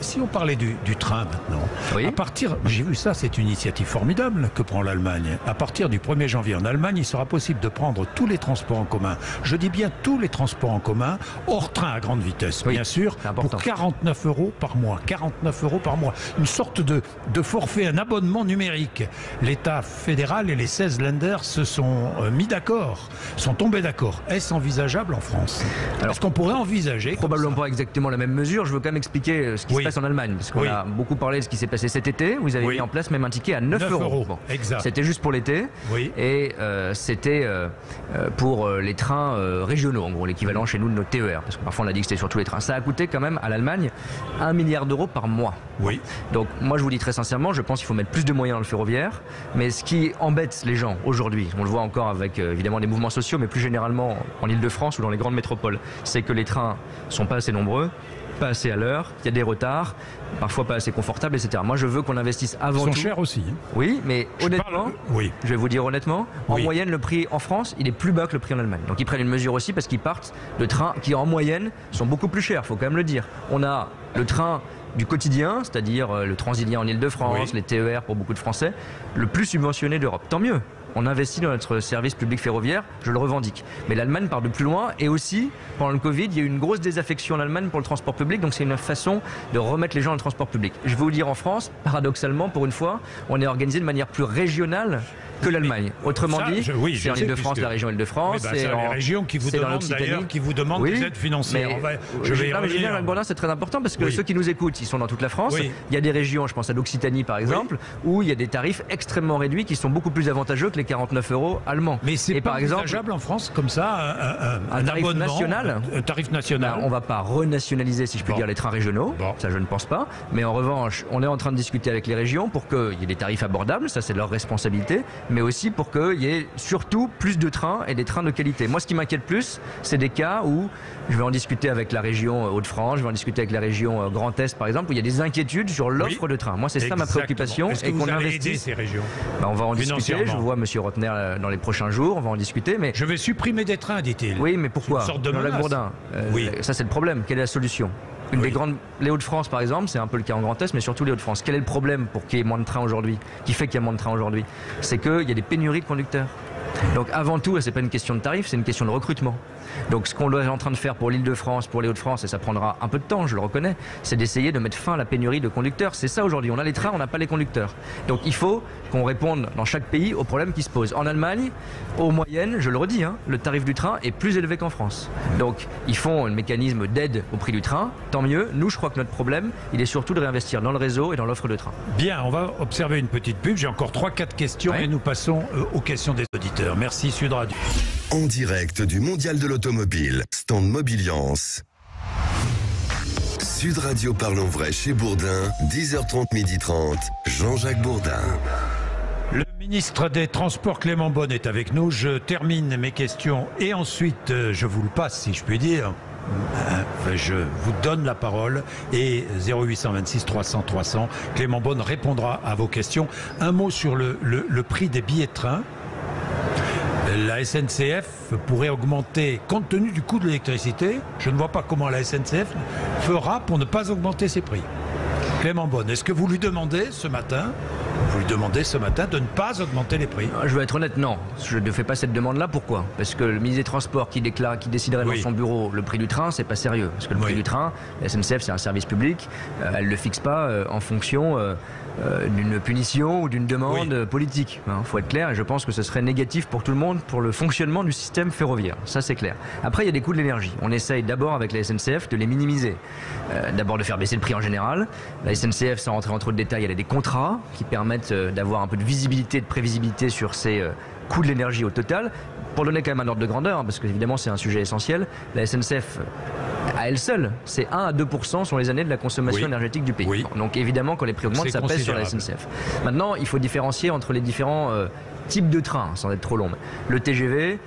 si on parlait du train maintenant, j'ai vu ça, c'est une initiative formidable que prend l'Allemagne. À partir du 1er janvier en Allemagne, il sera possible de prendre tous les transports en commun. Je dis bien tous les transports en commun, hors train à grande vitesse, bien sûr, pour 49 € par mois. 49 € par mois. Une sorte de forfait, un abonnement numérique. L'État fédéral et les 16 Länder se sont mis d'accord, sont tombés d'accord. Est-ce envisageable en France? Est-ce qu'on pourrait envisager? Probablement pas exactement la même mesure. Je veux quand même expliquer ce qui se passe en Allemagne, parce qu'on a beaucoup parlé de ce qui s'est passé cet été. Vous avez mis en place même un ticket à 9 €. Bon. Exact. C'était juste pour l'été. Et c'était pour les trains régionaux, en gros, l'équivalent chez nous de nos TER, parce que parfois on a dit que c'était sur tous les trains. Ça a coûté quand même à l'Allemagne 1 milliard d'euros par mois. Oui. Donc moi je vous dis très sincèrement, je pense qu'il faut mettre plus de moyens dans le ferroviaire, mais ce qui embête les gens aujourd'hui, on le voit encore avec évidemment les mouvements sociaux, mais plus généralement en Ile-de-France ou dans les grandes métropoles, c'est que les trains sont pas assez nombreux, pas assez à l'heure, il y a des retards, parfois pas assez confortables, etc. Moi, je veux qu'on investisse avant tout. Ils sont chers aussi. Oui, mais honnêtement, je vais vous dire honnêtement, en moyenne, le prix en France, il est plus bas que le prix en Allemagne. Donc ils prennent une mesure aussi parce qu'ils partent de trains qui, en moyenne, sont beaucoup plus chers, il faut quand même le dire. On a le train du quotidien, c'est-à-dire le Transilien en Ile-de-France, les TER pour beaucoup de Français, le plus subventionné d'Europe. Tant mieux. On investit dans notre service public ferroviaire, je le revendique. Mais l'Allemagne part de plus loin et aussi, pendant le Covid, il y a eu une grosse désaffection en Allemagne pour le transport public, donc c'est une façon de remettre les gens dans le transport public. Je vais vous dire, en France, paradoxalement, pour une fois, on est organisé de manière plus régionale que l'Allemagne. Autrement dit, c'est en Ile-de-France, la région Île-de-France. C'est les régions qui vous demandent d'ailleurs, qui vous demandent des aides financières. Je vais y revenir. C'est très important parce que ceux qui nous écoutent, ils sont dans toute la France. Il y a des régions, je pense à l'Occitanie par exemple, où il y a des tarifs extrêmement réduits qui sont beaucoup plus avantageux que les 49 € allemands. Mais c'est pas envisageable en France comme ça, un tarif abonnement national. Un tarif national. On ne va pas renationaliser, si je puis dire, les trains régionaux. Ça, je ne pense pas. Mais en revanche, on est en train de discuter avec les régions pour qu'il y ait des tarifs abordables. Ça, c'est leur responsabilité. Mais aussi pour qu'il y ait surtout plus de trains et des trains de qualité. Moi, ce qui m'inquiète plus, c'est des cas où je vais en discuter avec la région Hauts-de-France, je vais en discuter avec la région Grand Est, par exemple, où il y a des inquiétudes sur l'offre de trains. Moi, c'est ça ma préoccupation. Est-ce que vous allez aider ces régions? On va en discuter. Je vois M. Rotner dans les prochains jours. On va en discuter. Mais je vais supprimer des trains, dit-il. Oui, mais pourquoi? Une sorte de menace. Bourdin. Ça, c'est le problème. Quelle est la solution? Une des grandes, les Hauts-de-France par exemple, c'est un peu le cas en Grand Est, mais surtout les Hauts-de-France. Quel est le problème pour qu'il y ait moins de trains aujourd'hui? Qui fait qu'il y a moins de trains aujourd'hui? C'est qu'il y a des pénuries de conducteurs. Donc avant tout, c'est pas une question de tarif, c'est une question de recrutement. Donc ce qu'on est en train de faire pour l'Île-de-France, pour les Hauts-de-France, et ça prendra un peu de temps, je le reconnais, c'est d'essayer de mettre fin à la pénurie de conducteurs. C'est ça aujourd'hui, on a les trains, on n'a pas les conducteurs. Donc il faut qu'on réponde dans chaque pays aux problèmes qui se posent. En Allemagne, aux moyennes, je le redis, le tarif du train est plus élevé qu'en France. Donc ils font un mécanisme d'aide au prix du train, tant mieux. Nous, je crois que notre problème, il est surtout de réinvestir dans le réseau et dans l'offre de train. Bien, on va observer une petite pub. J'ai encore 3-4 questions et nous passons aux questions des auditeurs. Merci Sud Radio. En direct du Mondial de l'Automobile, stand Mobiliance. Sud Radio Parlons Vrai chez Bourdin, 10h30, 12h30, Jean-Jacques Bourdin. Le ministre des Transports Clément Beaune est avec nous. Je termine mes questions et ensuite je vous le passe, si je puis dire. Je vous donne la parole et 0826 300 300. Clément Beaune répondra à vos questions. Un mot sur le prix des billets de train. La SNCF pourrait augmenter, compte tenu du coût de l'électricité, je ne vois pas comment la SNCF fera pour ne pas augmenter ses prix. Clément Beaune, est-ce que vous lui demandez ce matin de ne pas augmenter les prix? Je vais être honnête, non. Je ne fais pas cette demande-là. Pourquoi? Parce que le ministre des Transports qui déciderait dans son bureau le prix du train, c'est pas sérieux. Parce que le prix du train, la SNCF, c'est un service public. Elle ne le fixe pas en fonction d'une punition ou d'une demande politique. Il faut être clair, et je pense que ce serait négatif pour tout le monde, pour le fonctionnement du système ferroviaire. Ça, c'est clair. Après, il y a des coûts de l'énergie. On essaye d'abord avec la SNCF de les minimiser. D'abord de faire baisser le prix en général. La SNCF, sans rentrer en trop de détails, elle a des contrats qui permettent d'avoir un peu de visibilité, de prévisibilité sur ces coûts de l'énergie au total. Pour donner quand même un ordre de grandeur, parce qu'évidemment c'est un sujet essentiel, la SNCF à elle seule, c'est 1 à 2% sur les années de la consommation énergétique du pays. Donc évidemment quand les prix augmentent, ça pèse sur la SNCF. Maintenant, il faut différencier entre les différents types de trains, sans être trop long. Le TGV,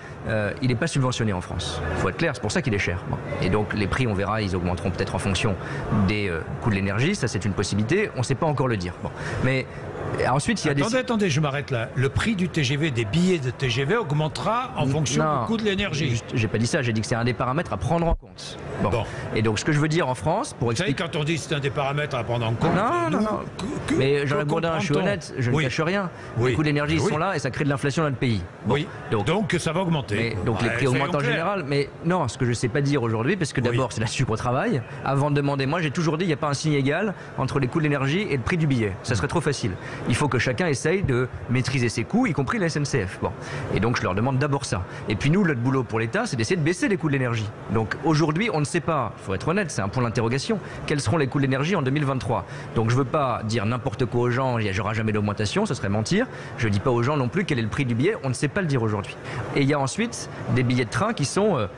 il n'est pas subventionné en France. Il faut être clair, c'est pour ça qu'il est cher. Et donc les prix, on verra, ils augmenteront peut-être en fonction des coûts de l'énergie, ça c'est une possibilité, on ne sait pas encore le dire. Mais ensuite, il y a Attendez, je m'arrête là. Le prix du TGV, des billets de TGV augmentera en fonction du coût de l'énergie. J'ai pas dit ça, j'ai dit que c'est un des paramètres à prendre en compte. Bon. Et donc ce que je veux dire en France, pour expliquer... Vous savez, quand on dit que c'est un des paramètres à prendre en compte... Non. Mais Jean-Jacques Bourdin, je suis honnête, je ne cache rien. Les coûts d'énergie sont là et ça crée de l'inflation dans le pays. Donc ça va augmenter. Donc les prix augmentent en général. Mais non, ce que je ne sais pas dire aujourd'hui, parce que d'abord c'est la sucre au travail, avant de demander, moi j'ai toujours dit, il n'y a pas un signe égal entre les coûts de l'énergie et le prix du billet. Ça serait trop facile. Il faut que chacun essaye de maîtriser ses coûts, y compris la SNCF. Et donc je leur demande d'abord ça. Et puis nous, notre boulot pour l'État, c'est d'essayer de baisser les coûts de l'énergie. Donc aujourd'hui, on ne sait pas, il faut être honnête, c'est un point d'interrogation, quels seront les coûts de l'énergie en 2023. Donc je ne veux pas dire n'importe quoi aux gens, il n'y aura jamais d'augmentation, ce serait mentir. Je ne dis pas aux gens non plus quel est le prix du billet, on ne sait pas le dire aujourd'hui. Et il y a ensuite des billets de train qui sont...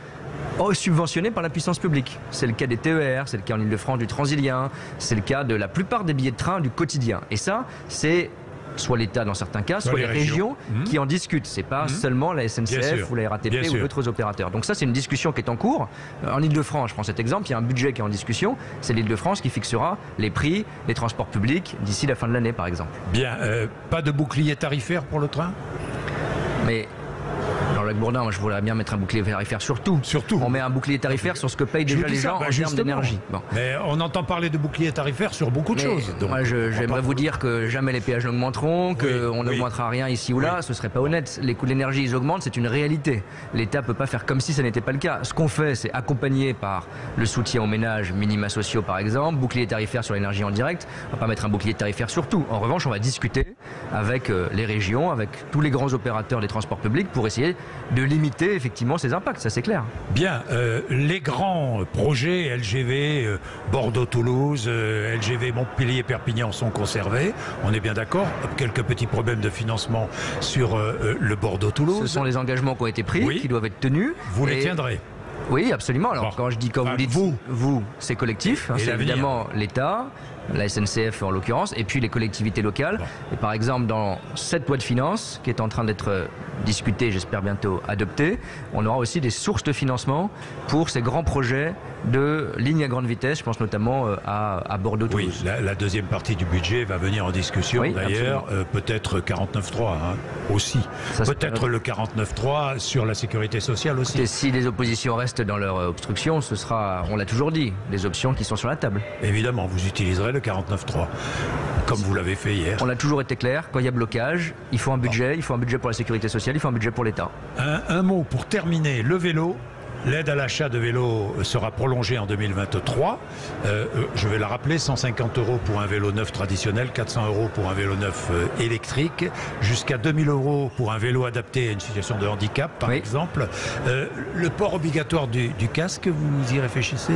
subventionnés par la puissance publique. C'est le cas des TER, c'est le cas en Île-de-France du Transilien, c'est le cas de la plupart des billets de train du quotidien. Et ça, c'est soit l'État dans certains cas, soit les régions qui en discutent. C'est pas seulement la SNCF ou la RATP ou d'autres opérateurs. Donc ça, c'est une discussion qui est en cours. En Île-de-France, je prends cet exemple, il y a un budget qui est en discussion. C'est l'Île-de-France qui fixera les prix des transports publics d'ici la fin de l'année, par exemple. Bien, pas de bouclier tarifaire pour le train? Mais... Jean-Jacques Bourdin, moi je voudrais bien mettre un bouclier tarifaire sur tout. On met un bouclier tarifaire sur ce que payent déjà les gens en termes d'énergie. Mais on entend parler de bouclier tarifaire sur beaucoup de choses. Donc moi j'aimerais vous dire que jamais les péages n'augmenteront, qu'on n'augmentera rien ici ou là, ce serait pas honnête. Les coûts de l'énergie ils augmentent, c'est une réalité. L'État peut pas faire comme si ça n'était pas le cas. Ce qu'on fait, c'est accompagner par le soutien aux ménages, minima sociaux par exemple, bouclier tarifaire sur l'énergie en direct. On va pas mettre un bouclier tarifaire sur tout. En revanche, on va discuter avec les régions, avec tous les grands opérateurs des transports publics pour essayer de limiter effectivement ces impacts, ça c'est clair. Bien, les grands projets LGV Bordeaux-Toulouse, LGV Montpellier-Perpignan sont conservés, on est bien d'accord. Quelques petits problèmes de financement sur le Bordeaux-Toulouse. Ce sont les engagements qui ont été pris, qui doivent être tenus. Vous les tiendrez? Oui, absolument. Alors quand je dis comme vous dites, vous c'est collectif, c'est évidemment l'État, la SNCF en l'occurrence, et puis les collectivités locales. Et par exemple, dans cette loi de finances qui est en train d'être discutée, j'espère bientôt adoptée, on aura aussi des sources de financement pour ces grands projets de lignes à grande vitesse. Je pense notamment à Bordeaux-Toulouse. Oui, la deuxième partie du budget va venir en discussion. D'ailleurs, peut-être 49.3 aussi. Peut-être le 49.3 sur la sécurité sociale aussi. Et si les oppositions restent dans leur obstruction, ce sera, on l'a toujours dit, les options qui sont sur la table. Évidemment, vous utiliserez le 49.3, comme vous l'avez fait hier. On a toujours été clair, quand il y a blocage, il faut un budget, il faut un budget pour la sécurité sociale, il faut un budget pour l'État. Un mot pour terminer, le vélo. L'aide à l'achat de vélos sera prolongée en 2023. Je vais la rappeler, 150 € pour un vélo neuf traditionnel, 400 € pour un vélo neuf électrique, jusqu'à 2000 € pour un vélo adapté à une situation de handicap, par exemple. Le port obligatoire du casque, vous y réfléchissez,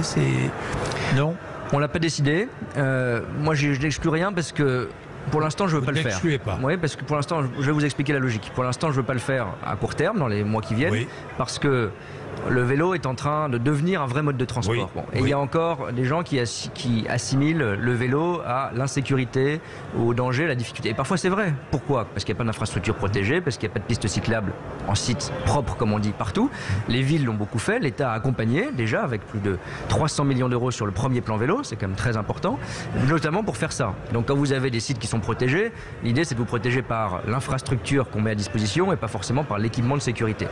non? On l'a pas décidé. Moi, je n'exclus rien parce que pour l'instant, je ne veux pas le faire. N'excluez pas. Oui, parce que pour l'instant, je vais vous expliquer la logique. Pour l'instant, je ne veux pas le faire à court terme, dans les mois qui viennent, parce que le vélo est en train de devenir un vrai mode de transport. Et il y a encore des gens qui assimilent le vélo à l'insécurité, au danger, à la difficulté. Et parfois c'est vrai. Pourquoi? Parce qu'il n'y a pas d'infrastructure protégée, parce qu'il n'y a pas de pistes cyclables en site propre, comme on dit, partout. Les villes l'ont beaucoup fait. L'État a accompagné déjà avec plus de 300 millions d'euros sur le premier plan vélo. C'est quand même très important, notamment pour faire ça. Donc quand vous avez des sites qui sont protégés, l'idée c'est de vous protéger par l'infrastructure qu'on met à disposition et pas forcément par l'équipement de sécurité.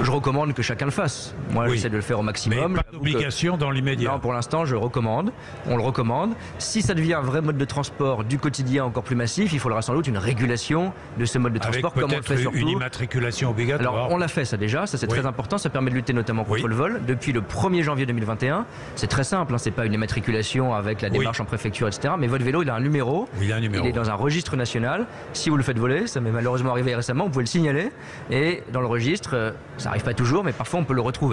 Je recommande que chacun le fasse. Moi, j'essaie de le faire au maximum. Mais pas d'obligation dans l'immédiat. Non, pour l'instant, je recommande. On le recommande. Si ça devient un vrai mode de transport du quotidien encore plus massif, il faudra sans doute une régulation de ce mode de transport, avec comme on le fait surtout. Une immatriculation obligatoire. Alors, on l'a fait ça déjà. Ça, c'est très important. Ça permet de lutter notamment contre le vol. Depuis le 1er janvier 2021, c'est très simple. C'est pas une immatriculation avec la démarche en préfecture, etc. Mais votre vélo, il a un numéro. Il est dans un registre national. Si vous le faites voler, ça m'est malheureusement arrivé récemment, vous pouvez le signaler. Et dans le registre, ça n'arrive pas toujours, mais parfois on peut le retrouver.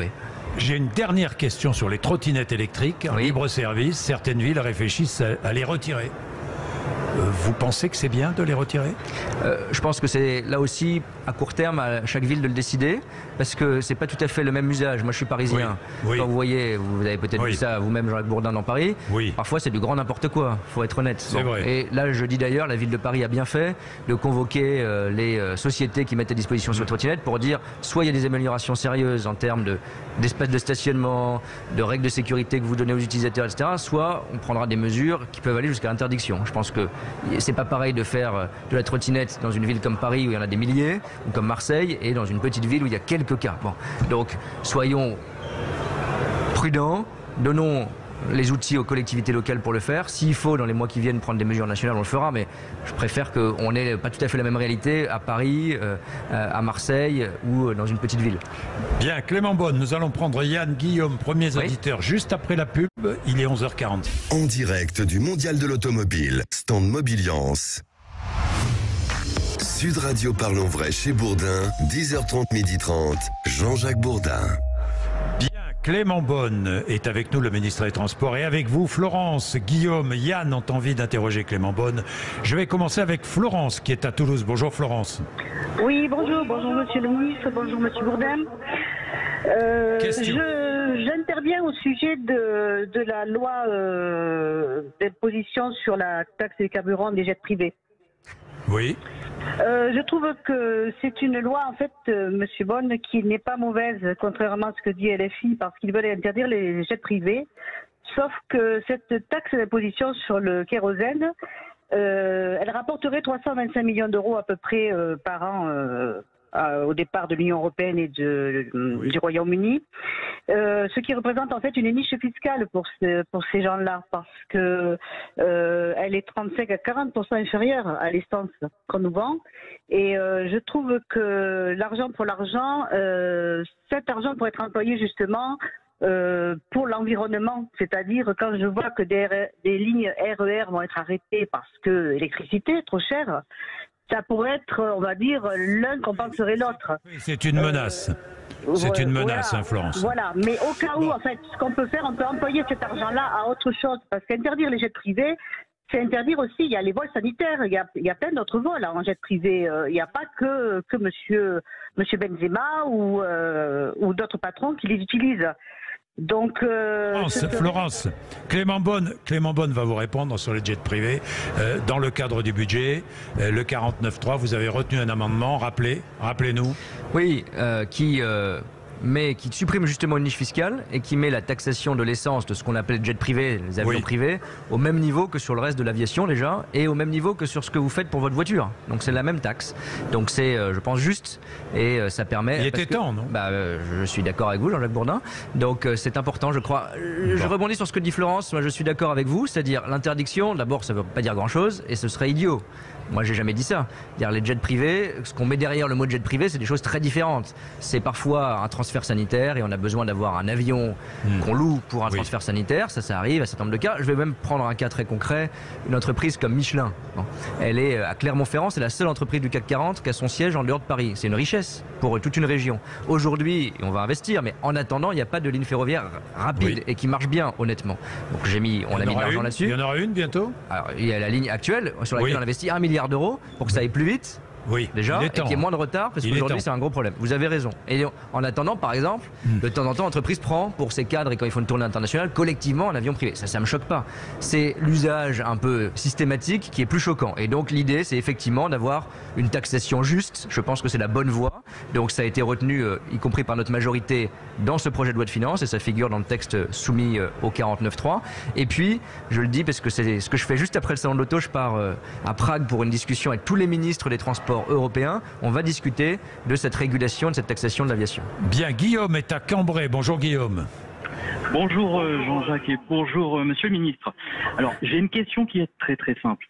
J'ai une dernière question sur les trottinettes électriques en libre service. Certaines villes réfléchissent à les retirer. Vous pensez que c'est bien de les retirer? Je pense que c'est là aussi à court terme à chaque ville de le décider, parce que c'est pas tout à fait le même usage. Moi je suis parisien. Quand vous voyez, vous avez peut-être vu ça vous-même, Jean-Jacques Bourdin, dans Paris. Parfois c'est du grand n'importe quoi, faut être honnête. C'est vrai. Et là je dis d'ailleurs, la ville de Paris a bien fait de convoquer les sociétés qui mettent à disposition sur trottinette pour dire soit il y a des améliorations sérieuses en termes d'espace de stationnement, de règles de sécurité que vous donnez aux utilisateurs, etc. Soit on prendra des mesures qui peuvent aller jusqu'à l'interdiction. Je pense que c'est pas pareil de faire de la trottinette dans une ville comme Paris où il y en a des milliers, ou comme Marseille, et dans une petite ville où il y a quelques cas. Bon. Donc soyons prudents, donnons les outils aux collectivités locales pour le faire. S'il faut, dans les mois qui viennent, prendre des mesures nationales, on le fera, mais je préfère qu'on n'ait pas tout à fait la même réalité à Paris, à Marseille ou dans une petite ville. Bien, Clément Beaune, nous allons prendre Yann, Guillaume, premiers auditeurs, juste après la pub. Il est 11h40. En direct du Mondial de l'Automobile, stand Mobiliance. Sud Radio Parlons Vrai chez Bourdin, 10h30, 12h30, Jean-Jacques Bourdin. Clément Beaune est avec nous, le ministre des Transports, et avec vous, Florence, Guillaume, Yann ont envie d'interroger Clément Beaune. Je vais commencer avec Florence, qui est à Toulouse. Bonjour Florence. Oui, bonjour monsieur le ministre, bonjour monsieur Bourdin. J'interviens au sujet de la loi d'imposition sur la taxe des carburants des jets privés. Oui. Je trouve que c'est une loi, en fait, monsieur Beaune, qui n'est pas mauvaise, contrairement à ce que dit LFI, parce qu'ils veulent interdire les jets privés. Sauf que cette taxe d'imposition sur le kérosène, elle rapporterait 325 millions d'euros à peu près par an au départ de l'Union européenne et du Royaume-Uni, ce qui représente en fait une niche fiscale pour ces gens-là, parce que elle est 35 à 40% inférieure à l'essence qu'on nous vend, et je trouve que l'argent pour l'argent, cet argent pourrait être employé justement pour l'environnement, c'est-à-dire quand je vois que des lignes RER vont être arrêtées parce que l'électricité est trop chère, ça pourrait être, on va dire, l'un compenserait l'autre. C'est une menace. C'est une menace, voilà, Florence. Voilà, mais au cas où, en fait, ce qu'on peut faire, on peut employer cet argent-là à autre chose, parce qu'interdire les jets privés, c'est interdire aussi, il y a les vols sanitaires, il y a plein d'autres vols en jet privé. Il n'y a pas que monsieur Benzema ou d'autres patrons qui les utilisent. Donc, Florence, Clément Beaune va vous répondre sur les jets privés. Dans le cadre du budget, le 49.3, vous avez retenu un amendement, rappelez-nous. Oui, qui mais qui supprime justement une niche fiscale et qui met la taxation de l'essence de ce qu'on appelle jet privé, les avions privés, au même niveau que sur le reste de l'aviation déjà, et au même niveau que sur ce que vous faites pour votre voiture. Donc c'est la même taxe. Donc c'est, je pense, juste, et ça permet... Il était temps, non? Je suis d'accord avec vous, Jean-Jacques Bourdin. Donc c'est important, je crois. Je rebondis sur ce que dit Florence. Moi, je suis d'accord avec vous, c'est-à-dire l'interdiction, d'abord, ça ne veut pas dire grand-chose, et ce serait idiot. Moi, j'ai jamais dit ça. Dire les jets privés, ce qu'on met derrière le mot jet privé, c'est des choses très différentes. C'est parfois un transfert sanitaire et on a besoin d'avoir un avion qu'on loue pour un transfert sanitaire. Ça arrive à un certain nombre de cas. Je vais même prendre un cas très concret. Une entreprise comme Michelin. Elle est à Clermont-Ferrand. C'est la seule entreprise du CAC 40 qui a son siège en dehors de Paris. C'est une richesse pour toute une région. Aujourd'hui, on va investir, mais en attendant, il n'y a pas de ligne ferroviaire rapide et qui marche bien, honnêtement. Donc on a mis de l'argent là-dessus. Il y en aura une bientôt? Alors, il y a la ligne actuelle sur laquelle on investit 1 milliard d'euros pour que ça aille plus vite. Oui, déjà, et qu'il y ait moins de retard, parce qu'aujourd'hui c'est un gros problème. Vous avez raison. Et en attendant, par exemple, de temps en temps, l'entreprise prend pour ses cadres et quand ils font une tournée internationale, collectivement un avion privé. Ça me choque pas. C'est l'usage un peu systématique qui est plus choquant. Et donc l'idée, c'est effectivement d'avoir une taxation juste. Je pense que c'est la bonne voie. Donc ça a été retenu, y compris par notre majorité, dans ce projet de loi de finances, et ça figure dans le texte soumis au 49.3. Et puis, je le dis parce que c'est ce que je fais juste après le salon de l'auto. Je pars à Prague pour une discussion avec tous les ministres des Transports européens. On va discuter de cette régulation, de cette taxation de l'aviation. Bien, Guillaume est à Cambrai. Bonjour Guillaume. Bonjour Jean-Jacques et bonjour Monsieur le Ministre. Alors j'ai une question qui est très très simple.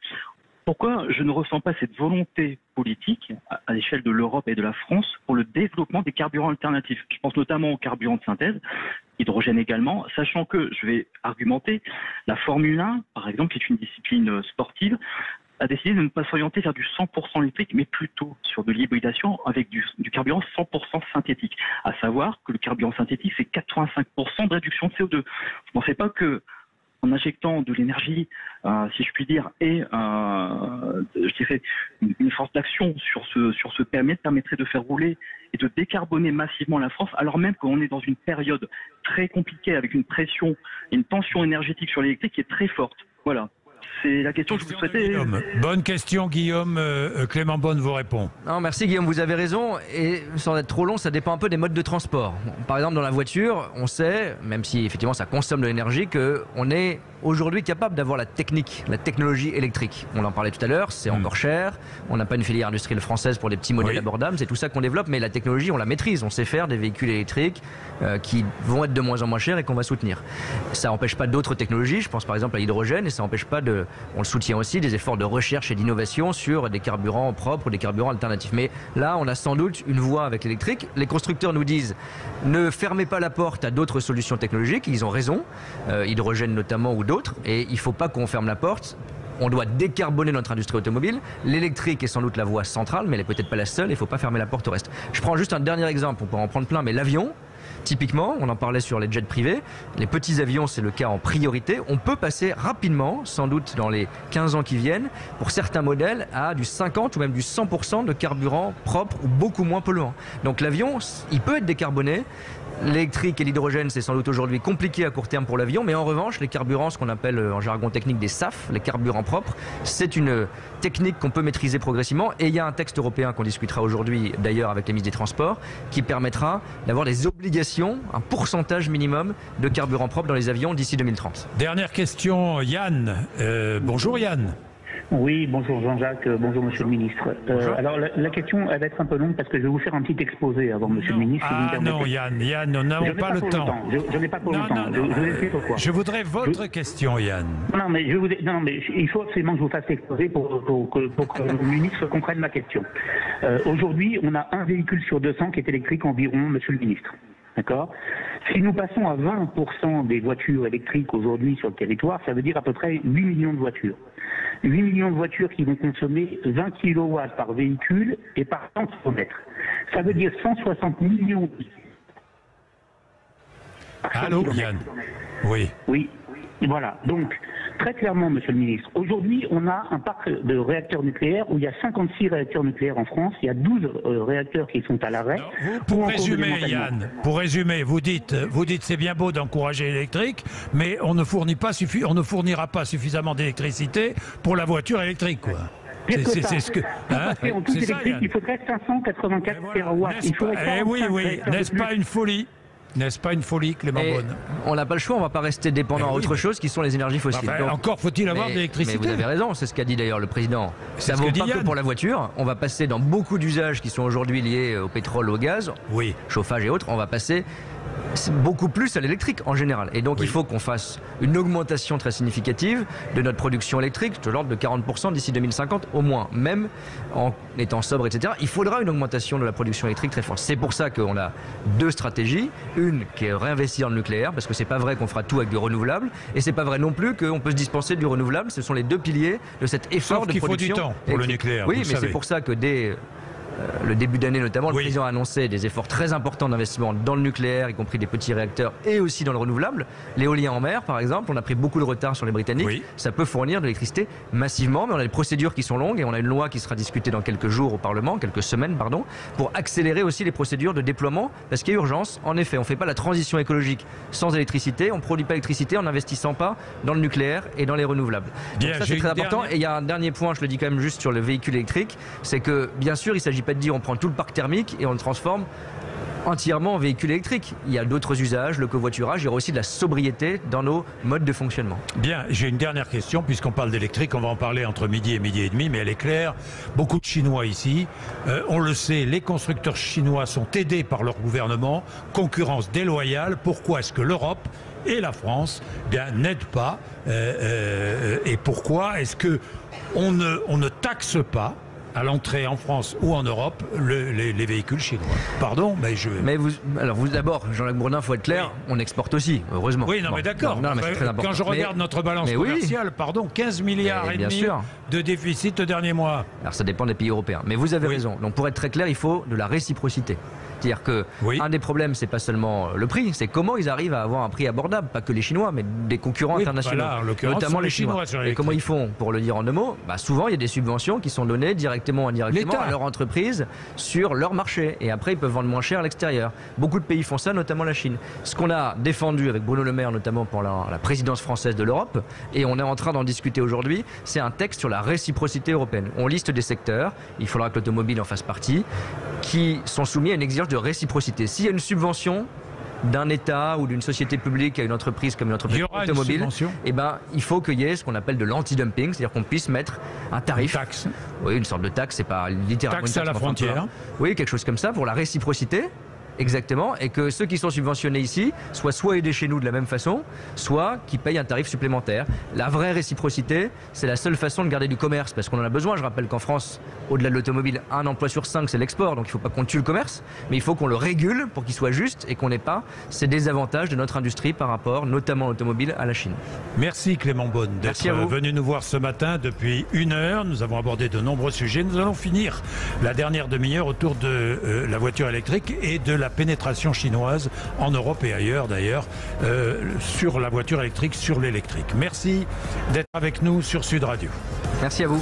Pourquoi je ne ressens pas cette volonté politique à l'échelle de l'Europe et de la France pour le développement des carburants alternatifs? Je pense notamment aux carburants de synthèse, hydrogène également, sachant que, je vais argumenter, la Formule 1, par exemple, qui est une discipline sportive, a décidé de ne pas s'orienter vers du 100% électrique, mais plutôt sur de l'hybridation avec du carburant 100% synthétique. À savoir que le carburant synthétique, c'est 85% de réduction de CO2. Vous ne pensez pas que en injectant de l'énergie, si je puis dire, et je dirais une force d'action sur ce périmètre permettrait de faire rouler et de décarboner massivement la France, alors même qu'on est dans une période très compliquée avec une pression et une tension énergétique sur l'électrique qui est très forte. Voilà. C'est la question que je vous souhaitais. Bonne question, Guillaume. Clément Beaune vous répond. Non, merci Guillaume, vous avez raison. Et sans être trop long, ça dépend un peu des modes de transport. Par exemple, dans la voiture, on sait, même si effectivement ça consomme de l'énergie, qu'on est aujourd'hui capable d'avoir la technologie électrique. On en parlait tout à l'heure, c'est encore cher. On n'a pas une filière industrielle française pour des petits modèles abordables. C'est tout ça qu'on développe, mais la technologie, on la maîtrise. On sait faire des véhicules électriques qui vont être de moins en moins chers et qu'on va soutenir. Ça n'empêche pas d'autres technologies. Je pense par exemple à l'hydrogène et ça n'empêche pas on le soutient aussi, des efforts de recherche et d'innovation sur des carburants propres ou des carburants alternatifs. Mais là, on a sans doute une voie avec l'électrique. Les constructeurs nous disent ne fermez pas la porte à d'autres solutions technologiques. Ils ont raison, hydrogène notamment ou d'autres. Et il ne faut pas qu'on ferme la porte. On doit décarboner notre industrie automobile. L'électrique est sans doute la voie centrale, mais elle n'est peut-être pas la seule. Il ne faut pas fermer la porte au reste. Je prends juste un dernier exemple. On peut en prendre plein, mais l'avion. Typiquement, on en parlait sur les jets privés, les petits avions, c'est le cas en priorité. On peut passer rapidement, sans doute dans les 15 ans qui viennent, pour certains modèles, à du 50 ou même du 100% de carburant propre ou beaucoup moins polluant. Donc l'avion, il peut être décarboné. L'électrique et l'hydrogène, c'est sans doute aujourd'hui compliqué à court terme pour l'avion, mais en revanche, les carburants, ce qu'on appelle en jargon technique des SAF, les carburants propres, c'est une technique qu'on peut maîtriser progressivement. Et il y a un texte européen qu'on discutera aujourd'hui, d'ailleurs avec les ministres des Transports, qui permettra d'avoir des obligations, un pourcentage minimum de carburants propres dans les avions d'ici 2030. Dernière question, Yann. Bonjour Yann. Oui, bonjour Jean-Jacques, bonjour Monsieur le Ministre. Alors la question elle va être un peu longue parce que je vais vous faire un petit exposé avant Monsieur le Ministre. Non Yann, nous n'avons pas le temps. Je n'ai pas pour longtemps. Je vous explique pourquoi. Je voudrais votre question, Yann. Non mais il faut absolument que je vous fasse l'exposé pour que le ministre comprenne ma question. Aujourd'hui, on a un véhicule sur 200 qui est électrique environ, Monsieur le Ministre. D'accord. Si nous passons à 20% des voitures électriques aujourd'hui sur le territoire, ça veut dire à peu près 8 millions de voitures. 8 millions de voitures qui vont consommer 20 kW par véhicule et par 100 km. Ça veut dire 160 millions de... Allô, Yann. Oui. Oui. Voilà. Donc, très clairement, Monsieur le Ministre, aujourd'hui, on a un parc de réacteurs nucléaires où il y a 56 réacteurs nucléaires en France. Il y a 12 réacteurs qui sont à l'arrêt. Pour résumer, Yann, vous dites c'est bien beau d'encourager l'électrique, mais on ne fournira pas suffisamment d'électricité pour la voiture électrique, quoi. C'est ce que. Parce qu'en tout électrique, il faudrait 584 terawatts. Il faudrait N'est-ce pas une folie? N'est-ce pas une folie, Clément Beaune? On n'a pas le choix, on ne va pas rester dépendant à autre chose qui sont les énergies fossiles. Enfin, donc, encore faut-il avoir de l'électricité. Mais vous avez raison, c'est ce qu'a dit d'ailleurs le président. Ça ne vaut pas que pour la voiture. On va passer dans beaucoup d'usages qui sont aujourd'hui liés au pétrole, au gaz, chauffage et autres. On va passer beaucoup plus à l'électrique en général. Et donc il faut qu'on fasse une augmentation très significative de notre production électrique, de l'ordre de 40% d'ici 2050 au moins, même en étant sobre, etc. Il faudra une augmentation de la production électrique très forte. C'est pour ça qu'on a deux stratégies. Une qui est réinvestir dans le nucléaire, parce que c'est pas vrai qu'on fera tout avec du renouvelable, et c'est pas vrai non plus qu'on peut se dispenser du renouvelable. Ce sont les deux piliers de cet effort de production. Sauf qu'il faut du temps pour le nucléaire. Oui, mais c'est pour ça que dès le début d'année notamment, le président a annoncé des efforts très importants d'investissement dans le nucléaire, y compris des petits réacteurs et aussi dans le renouvelable. L'éolien en mer, par exemple, on a pris beaucoup de retard sur les Britanniques. Ça peut fournir de l'électricité massivement, mais on a des procédures qui sont longues et on a une loi qui sera discutée dans quelques jours au Parlement, quelques semaines, pardon, pour accélérer aussi les procédures de déploiement, parce qu'il y a urgence. En effet, on ne fait pas la transition écologique sans électricité, on ne produit pas l'électricité en n'investissant pas dans le nucléaire et dans les renouvelables. Donc ça, c'est très important. Et il y a un dernier point, je le dis quand même juste sur le véhicule électrique, c'est que bien sûr, il ne s'agit pas de dire on prend tout le parc thermique et on le transforme entièrement en véhicule électrique. Il y a d'autres usages, le covoiturage, il y aura aussi de la sobriété dans nos modes de fonctionnement. Bien, j'ai une dernière question, puisqu'on parle d'électrique, on va en parler entre midi et demi, mais elle est claire. Beaucoup de Chinois ici, on le sait, les constructeurs chinois sont aidés par leur gouvernement, concurrence déloyale. Pourquoi est-ce que l'Europe et la France n'aident pas et pourquoi est-ce que on ne taxe pas à l'entrée en France ou en Europe les véhicules chinois? Pardon, mais je... Mais vous d'abord, Jean-Jacques Bourdin, il faut être clair, on exporte aussi, heureusement. Oui, non, mais d'accord. Quand je regarde notre balance commerciale, 15 milliards et demi de déficit le dernier mois. Alors ça dépend des pays européens. Mais vous avez raison. Donc pour être très clair, il faut de la réciprocité. C'est-à-dire que un des problèmes, c'est pas seulement le prix, c'est comment ils arrivent à avoir un prix abordable, pas que les Chinois, mais des concurrents internationaux, notamment les Chinois. Et comment ils font, pour le dire en deux mots? Souvent, il y a des subventions qui sont données directement ou indirectement à leur entreprise sur leur marché. Et après, ils peuvent vendre moins cher à l'extérieur. Beaucoup de pays font ça, notamment la Chine. Ce qu'on a défendu avec Bruno Le Maire, notamment pour la présidence française de l'Europe, et on est en train d'en discuter aujourd'hui, c'est un texte sur la réciprocité européenne. On liste des secteurs, il faudra que l'automobile en fasse partie, qui sont soumis à une exigence de réciprocité. S'il y a une subvention d'un État ou d'une société publique à une entreprise comme une entreprise automobile, il faut qu'il y ait ce qu'on appelle de l'anti-dumping, c'est-à-dire qu'on puisse mettre un tarif. Une taxe. Oui, une sorte de taxe, c'est pas littéralement taxe une taxe à la frontière. Oui, quelque chose comme ça pour la réciprocité. Exactement, et que ceux qui sont subventionnés ici soient soit aidés chez nous de la même façon, soit qui payent un tarif supplémentaire. La vraie réciprocité, c'est la seule façon de garder du commerce, parce qu'on en a besoin. Je rappelle qu'en France, au-delà de l'automobile, 1 emploi sur 5, c'est l'export, donc il ne faut pas qu'on tue le commerce, mais il faut qu'on le régule pour qu'il soit juste et qu'on n'ait pas ces désavantages de notre industrie par rapport, notamment l'automobile, à la Chine. Merci Clément Beaune d'être venu nous voir ce matin depuis 1 heure. Nous avons abordé de nombreux sujets. Nous allons finir la dernière demi-heure autour de la voiture électrique et de la pénétration chinoise en Europe et ailleurs d'ailleurs sur la voiture électrique, sur l'électrique. Merci d'être avec nous sur Sud Radio. Merci à vous.